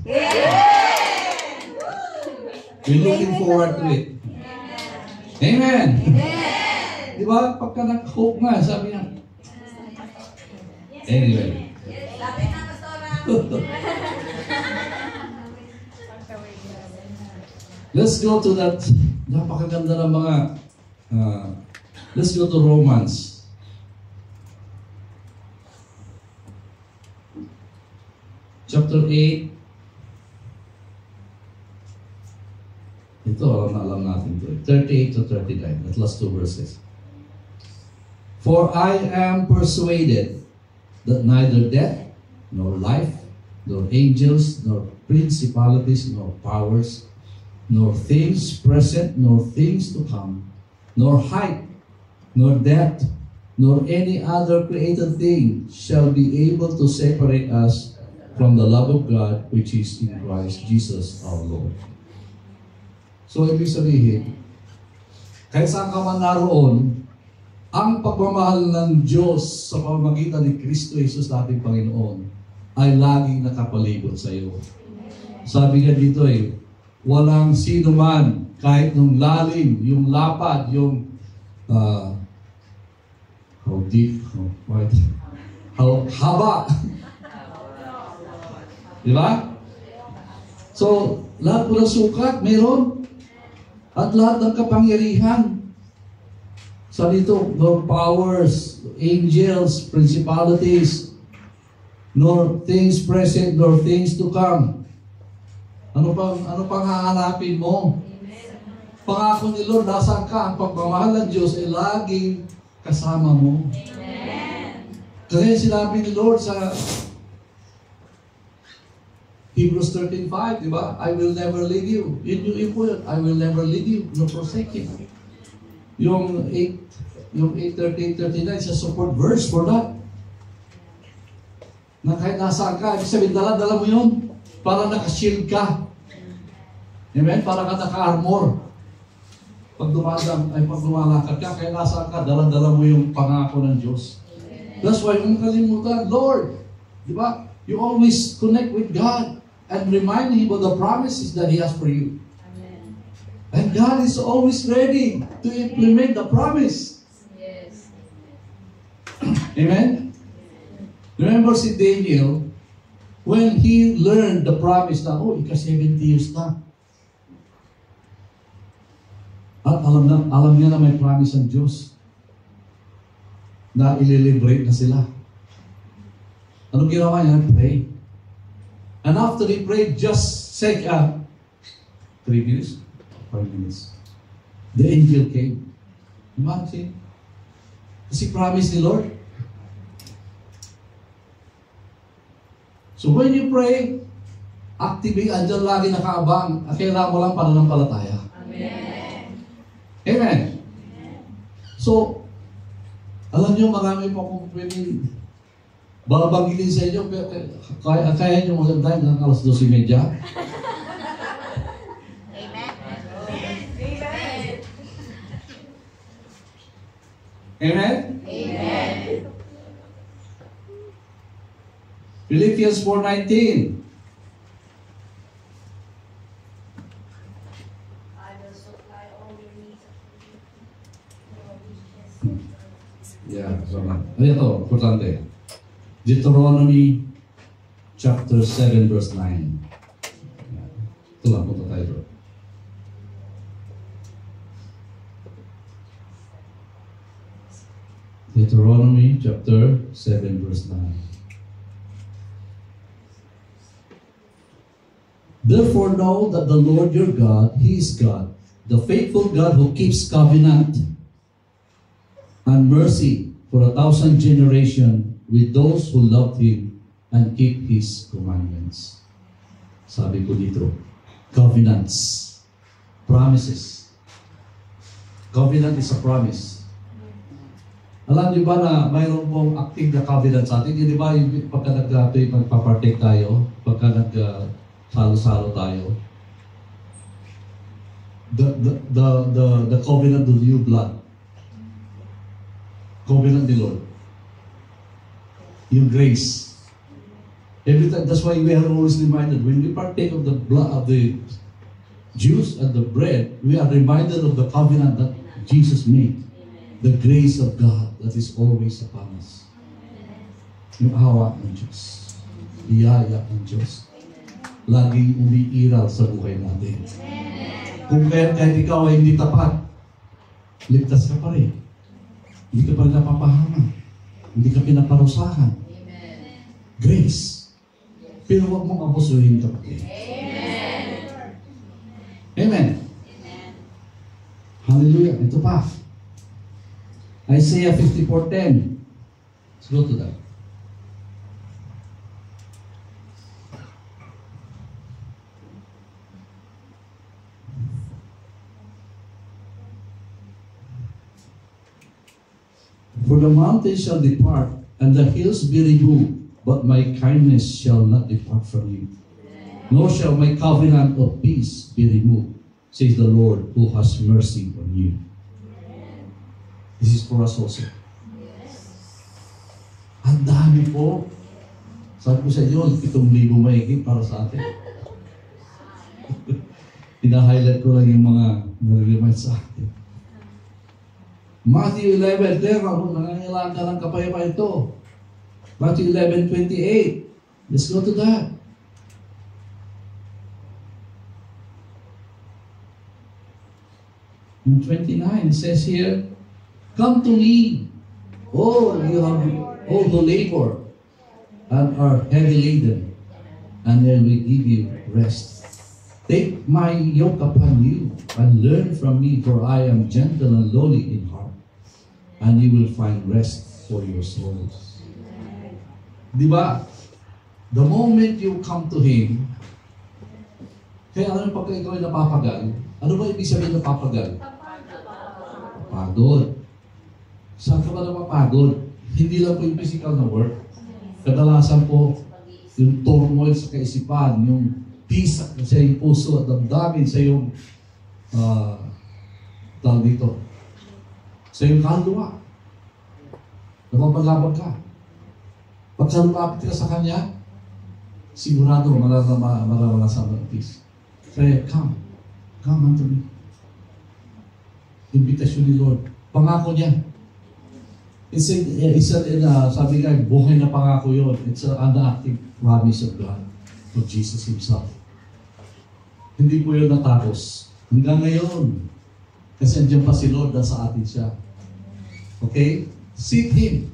We're looking forward to it. Amen. Di ba? Pagka nag-hope nga, sabi niya. Anyway. Lapit na, Pastora. Let's go to that. Napakaganda ng mga let's go to Romans. Chapter 8. Ito, alam natin ito. 38 to 39. That last two verses. For I am persuaded that neither death, nor life, nor angels, nor principalities, nor powers, nor things present, nor things to come, nor height, nor depth, nor any other created thing shall be able to separate us from the love of God which is in Christ Jesus our Lord. So, ibig sabihin, kahit saan ka man naroon, ang pagmamahal ng Diyos sa pamamagitan ni Kristo Jesus nating Panginoon ay laging nakapalibot sa iyo. Sabi nga dito walang sino man, kahit nung lalim, yung lapad, yung how deep, how wide, how haba. Di ba? So, lahat po ng sukat, meron. At lahat ng kapangyarihan. Sa dito, nor powers, angels, principalities, nor things present, nor things to come. Ano pang hahanapin mo? Pangako ni Lord, nasaan ka? Ang pagmamahal ng Diyos ay laging kasama mo. Kaya sinabi ni Lord sa Hebrews 13:5, di ba? I will never leave you. Yun po yun. I will never leave you nor forsake you. Yung 8:38-39 sa support verse for that. Na kahit nasaan ka, ibig sabihin, dala mo yun para nakashield ka. Amen? Para ka naka-armor. Pag lumalakad ka, kahit nasaan ka, dala mo yung pangako ng Diyos. That's why kung kalimutan, Lord, di ba? You always connect with God and remind Him of the promises that He has for you. Amen. And God is always ready to implement the promise. Yes. Amen? Remember si Daniel, when he learned the promise na, 70 years na. At alam niya na may promise ang Diyos na ililiberate na sila. Anong ginawa niya? Pray. And after he prayed, just 3 minutes, 5 minutes, the angel came. Imagine. Kasi promise ni Lord. So when you pray, activate, andyan lagi nakaabang. Kailangan mo lang pananampalataya. Amen. Amen. So, alam niyo, marami po akong pwedeng babanggitin sa inyo, pero kaya niyo maganda ng alas 12:30. Amen. Amen? Amen. Philippians 4:19. I will supply all your needs. Yeah, sama. Ito, importante. Deuteronomy chapter 7 verse 9. Ito lang, punta tayo bro. Deuteronomy chapter 7 verse 9. Therefore know that the Lord your God, He is God, the faithful God who keeps covenant and mercy for 1,000 generations with those who love Him and keep His commandments. Sabi ko dito, covenants, promises. Covenant is a promise. Alam niyo ba na mayroon pong active na covenant sa atin? Di ba yung pagka magpapartake tayo, pagka salo-salo tayo, the covenant of the new blood, covenant ni Lord, yung grace. Every time, that's why we are always reminded when we partake of the blood of the juice and the bread, we are reminded of the covenant that Jesus made, the grace of God that is always upon us. Yung awa ng Diyos, biyaya ng Diyos, laging umiiral sa buhay natin. Kung kahit ikaw ay hindi tapat, ligtas ka pa rin. Hindi ka pa rin napapahamak. Hindi ka pinaparusahan. Amen. Grace. Pero huwag mong abusuhin kapatid. Amen. Hallelujah. Ito pa. Isaiah 54:10. Let's go to that. For the mountains shall depart, and the hills be removed, but my kindness shall not depart from you. Nor shall my covenant of peace be removed, says the Lord, who has mercy on you. This is for us also. Ang dami po. Sabi ko sa inyo, 7,000 mahigit para sa atin. Pina-highlight ko lang yung mga nare-remind sa atin. Matthew 11, nangangailangan ka ng kapayapaan ito. Matthew 11:28. Let's go to that. In 29, it says here, come to me, all who labor and are heavy laden, and I will give you rest. Take my yoke upon you and learn from me, for I am gentle and lowly in heart, and you will find rest for your souls. Diba? The moment you come to Him, kaya alam mo pagka ikaw ay napapagal, ano ba ibig sabihin napapagal? Pagod. Saan ka ba napapagod? Hindi lang po yung physical na work. Kadalasan po, yung turmoil sa kaisipan, yung peace sa iyong puso at damdamin sa iyong tawag dito, sa iyong kaluluwa. Napapagabag ka. Pagka lumapit ka sa Kanya, sigurado mararanasan mo ng peace. Kaya, come unto me. Invitation ni Lord. Pangako niya. Sabi nga, buhay na pangako yun. It's an active promise of God, of Jesus Himself. Hindi po yun natapos. Hanggang ngayon. Kasi andyan pa si Lord na sa atin siya. Okay? Seek Him.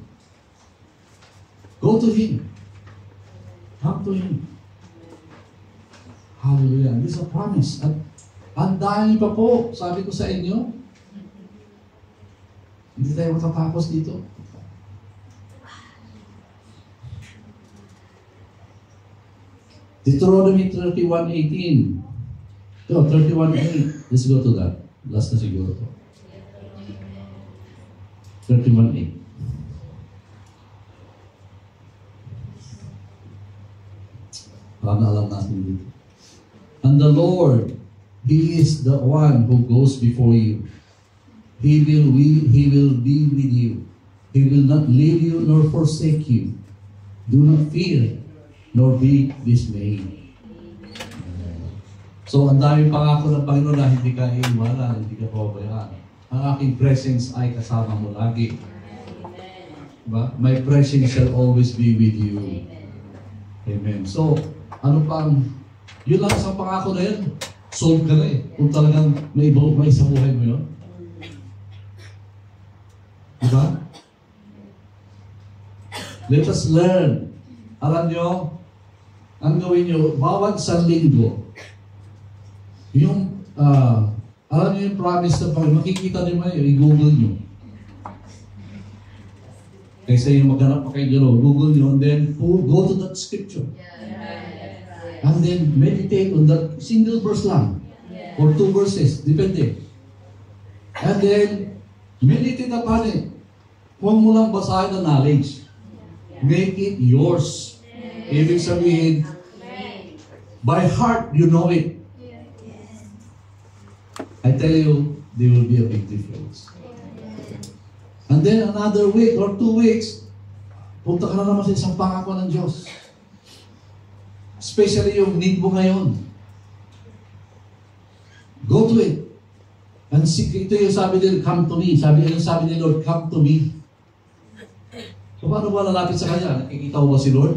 Go to Him. Come to Him. Hallelujah. This is a promise. At ang dahil pa po, sabi ko sa inyo, hindi tayo matatapos dito. Deuteronomy 31:18. 31:8. Let's go to that. Last na siguro to. 31:8. Para alam natin dito. And the Lord, He is the one who goes before you. He will be with you. He will not leave you nor forsake you. Do not fear, nor be dismayed. So, ang daming pangako ng Panginoon na hindi ka iiwanan, hindi ka pababayaan. Ang aking presence ay kasama mo lagi. Diba? My presence shall always be with you. Amen. So, ano pang, yun lang sa pangako na yun, solve ka na eh. Kung talagang may sa buhay mo yun. Diba? Let us learn. Alam nyo, ang gawin nyo, bawat isang linggo, yung, alam nyo yung promise na Panginoon, makikita nyo man yun, i-google nyo. Kaysa yung maghanap pa kayo, Google nyo, and then go to that scripture. And then meditate on that single verse lang. Or 2 verses, depende. And then, meditate upon it. Huwag mo lang basahin na knowledge. Make it yours. Ibig sabihin, by heart, you know it. I tell you, there will be a big difference. And then another week or 2 weeks, punta ka na naman sa isang pangako ng Diyos. Especially yung need mo ngayon. Go to it. And ito yung sabi nila, come to me. Sabi ni Lord, come to me. So, paano ba lalapit sa Kanya? Nakikita mo ba si Lord?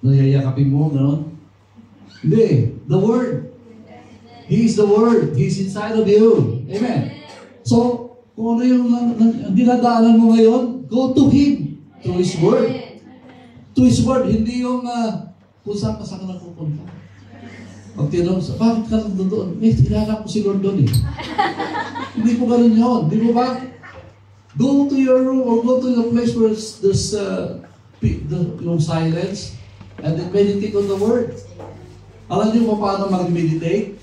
Nayayakapin mo, gano'n? Hindi. The Word. He is the Word. He's inside of you. Amen. So, kung ano yung dinadaanan mo ngayon, go to Him. To His Word. To His Word. Hindi yung kung saan ka napupunta. Pag tinanong sa, bakit ka doon? Tinala ko si Lord doon eh. Hindi po ganun yun. Di mo ba? Go to your room or go to the place where there's yung silence and then meditate on the Word. Alam niyo pa paano mag-meditate?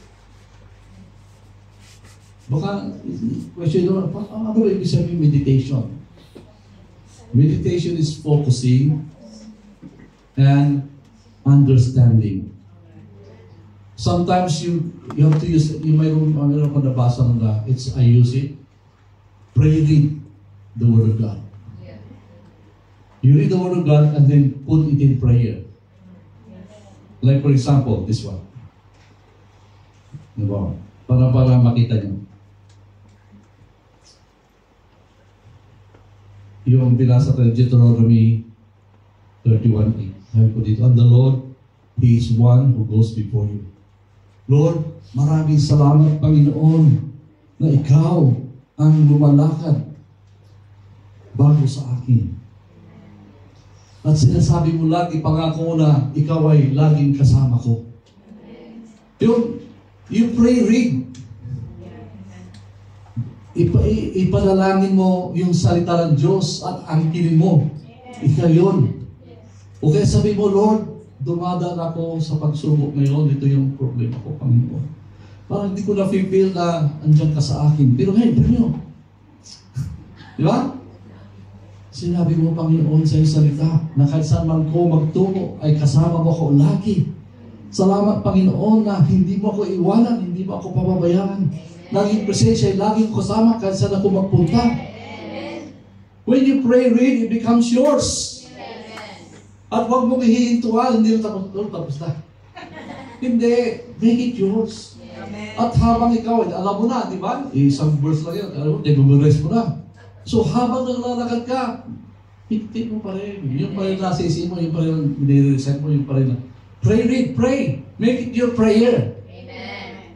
Baka, question nyo, ano ba ibig sabihin meditation? Meditation is focusing and understanding. Sometimes you have to use, you mayroon ka nabasa na, I use it. Pray, read the Word of God. Yeah. You read the Word of God and then put it in prayer. Like for example, this one. Diba? Para makita niyo. Yung binasa tayo, Deuteronomy 31:8. Sabi ko dito, and the Lord, He is one who goes before you. Lord, maraming salamat, Panginoon, na Ikaw ang lumalakad bago sa akin. At sinasabi mo lagi, pangako mo na Ikaw ay laging kasama ko. You pray, read. Ipanalangin mo yung salita ng Diyos at angkinin mo. Ikaw yun. O kaya sabi mo, Lord, dumadaan ako sa pagsubok ngayon. Ito yung problema ko, Panginoon. Parang hindi ko na-feel na andyan ka sa akin. Pero ngayon, pero yun. Di ba? Sinabi mo, Panginoon, sa iyong salita, na kahit saan man ko magtungo, ay kasama mo ako lagi. Salamat, Panginoon, na hindi mo ako iwanan, hindi mo ako pababayaan. Naging presensya ay laging kasama kahit saan ako magpunta. When you pray, read, it becomes yours. At huwag mong hihintuan, hindi mo tapos na. Hindi, make it yours. At habang ikaw, alam mo na, di ba? Isang verse lang yun, alam mo, memorize mo na. So habang naglalakad ka, higit mo pa rin. Yung pa rin nasisi mo, yung pa rin nire-reset mo, yung pa rin. Pray, read, pray. Make it your prayer. Amen.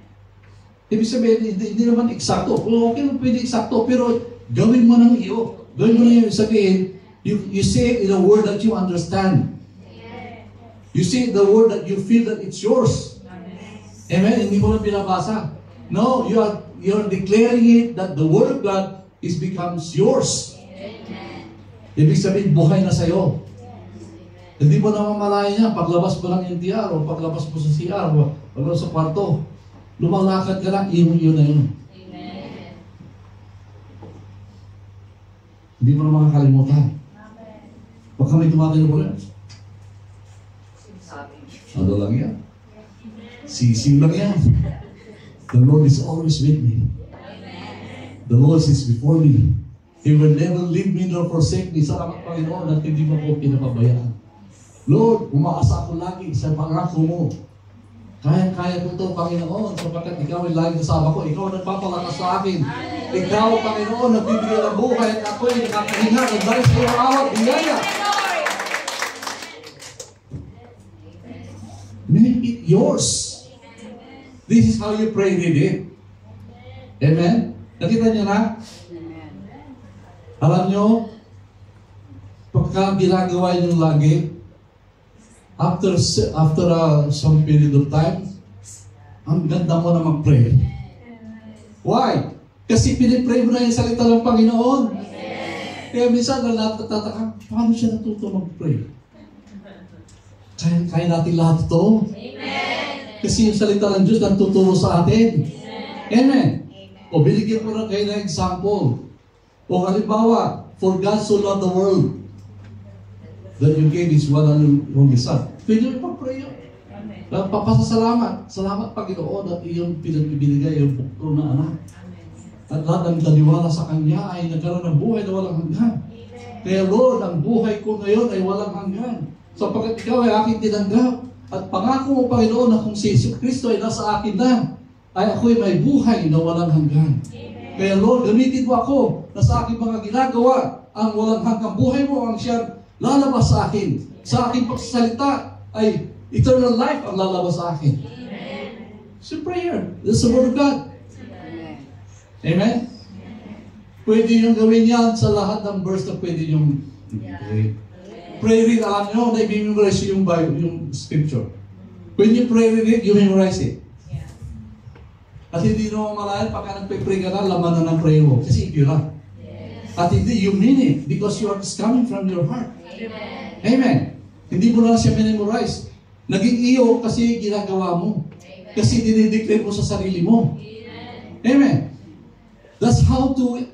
Ibig sabihin, hindi naman eksakto. Okay lang pwede eksakto, pero gawin mo ng iyo. Gawin mo na yung sabihin, you say it in a word that you understand. You say the word that you feel that it's yours. Amen? Hindi mo lang binabasa. No, you're declaring it that the Word of God becomes yours. Ibig sabihin, buhay na sa'yo. Hindi mo na mamalayan niya, paglabas mo ng NTR o paglabas mo sa CR o paglabas sa kwarto, lumalakad ka lang, yun na yun. Amen. Hindi mo na makakalimutan. Baka may tumatay mo rin. Ano lang yan? Sisiw lang yan. The Lord is always with me. The Lord is before me. He will never leave me nor forsake me. Salamat, Panginoon, at hindi mo ko pinapabayaan. Lord, umaasa ako lagi sa pangako mo. Kaya ko ito, Panginoon, sapagkat Ikaw ay lagi kasama ko. Ikaw ang nagpapalakas sa akin. Ikaw, Panginoon, nagbibigay ng buhay at ako ay nakakahinga ng dahil sa iyong awat, biyaya. Make it yours. This is how you pray with it. Amen? Nakita niyo na? Alam niyo, pagka ginagawa niyo lagi, after some period of time, ang ganda mo na mag-pray. Why? Kasi pinipray mo na yung salita ng Panginoon. Kaya minsan, natatataka, paano siya natuto mag-pray? Kaya natin lahat ito. Kasi yung salita ng Diyos nagtuturo sa atin. Amen. O binigyan ko na kayo ng example. O halimbawa, for God so loved the world that you gave His one and only Son. Pwede mo ipag-pray yun. Papasasalamat. Salamat, Panginoon, at iyong pinagbibigay yung bukto na anak. At lahat ng taniwala sa Kanya ay nagkaroon ng buhay na walang hanggan. Kaya Lord, ang buhay ko ngayon ay walang hanggan. Sapagkat Ikaw ay aking tinanggap. At pangako mo, Panginoon, na kung si Kristo ay nasa akin na, ay ako'y may buhay na walang hanggan. Kaya Lord, gamitin mo ako na sa aking mga ginagawa, ang walang hanggang buhay mo ang siyang lalabas sa akin. Sa aking pagsasalita ay eternal life ang lalabas sa akin. It's a prayer. That's the Word of God. Amen? Pwede nyo gawin yan sa lahat ng verse na pwede nyo pray. Pray read, alam nyo, na i-memorize yung Bible, yung scripture. When you pray read, you memorize it. At hindi nyo malayan, pagka nagpe-pray ka na, laman na ng prayer mo. Kasi ito lang. At hindi, you mean it because you are coming from your heart. Amen. Hindi mo na siya memorize. Naging iyo kasi ginagawa mo. Kasi dinideclare mo sa sarili mo. Amen. That's how to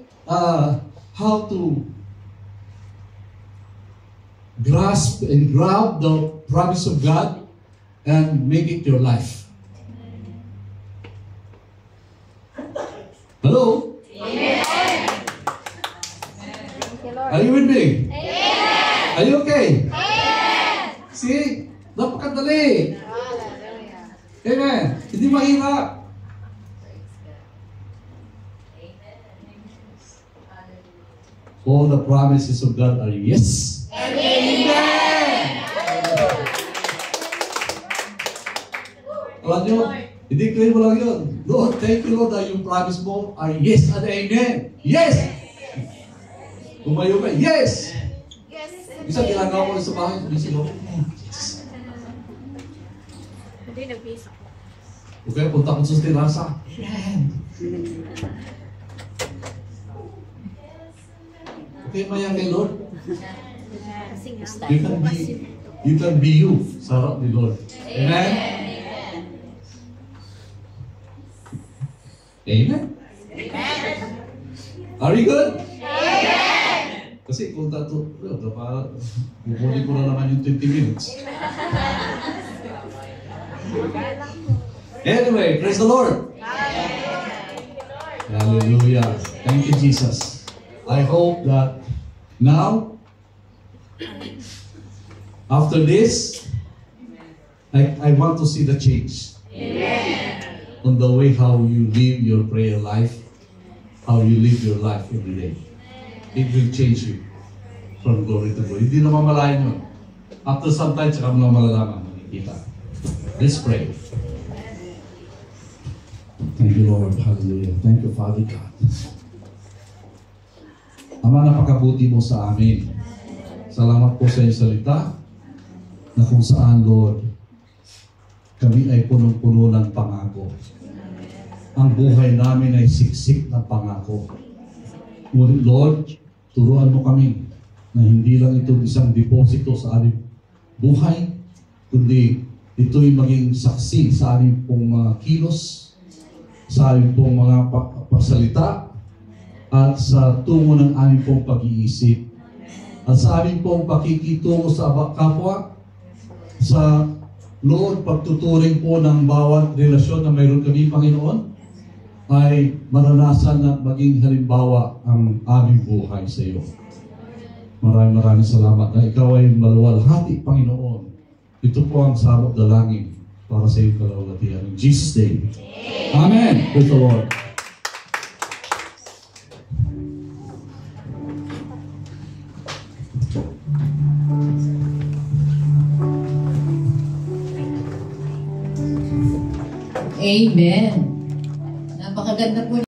grasp and grab the promise of God and make it your life. Hello? Thank you, Lord. Are you with me? Are you okay? See? Napakadali. Amen. Hindi mahirap. All the promises of God are yes. Amen. Alam nyo, hindi clear mo lang yun. Lord, thank you Lord that yung promise mo are yes and amen. Yes! Tumayo ka, yes! Isa ginagawa ko sa bahay, hindi sila, yes. Hindi, nag-bisa ko. Okay, punta ko sa terasa. Amen. Okay, mayang kay Lord. Kasing You can be you sa harap ni Lord. Amen? Amen? Are you good? Kasi kung tato, kukunin ko na naman yung 20 minutes. Anyway, praise the Lord. Hallelujah. Thank you, Jesus. I hope that now, after this, I want to see the change. On the way how you live your prayer life, how you live your life every day. It will change you from glory to glory. Hindi na mamalayan yun. After some time, saka mo na malalaman, makikita. Let's pray. Thank you, Lord. Hallelujah. Thank you, Father God. Ama, napakabuti mo sa amin. Salamat po sa iyong salita na kung saan, Lord, kami ay punong-puno ng pangako. Ang buhay namin ay siksik ng pangako. Ngunit, Lord, turuan mo kami na hindi lang ito isang deposito sa aming buhay, kundi ito'y maging saksi sa aming pong mga kilos, sa aming pong mga pasalita, at sa tungo ng aming pong pag-iisip, at sa aming pong pakikitungo sa kapwa, sa Lord, pagtuturing po ng bawat relasyon na mayroon kami, Panginoon, ay maranasan at maging halimbawa ang aming buhay sa iyo. Maraming salamat na ikaw ay maluwalhati, Panginoon. Ito po ang sabot dalangin para sa iyong kalawalatian. In Jesus' name. Amen. Praise the Lord. Amen. Napakaganda po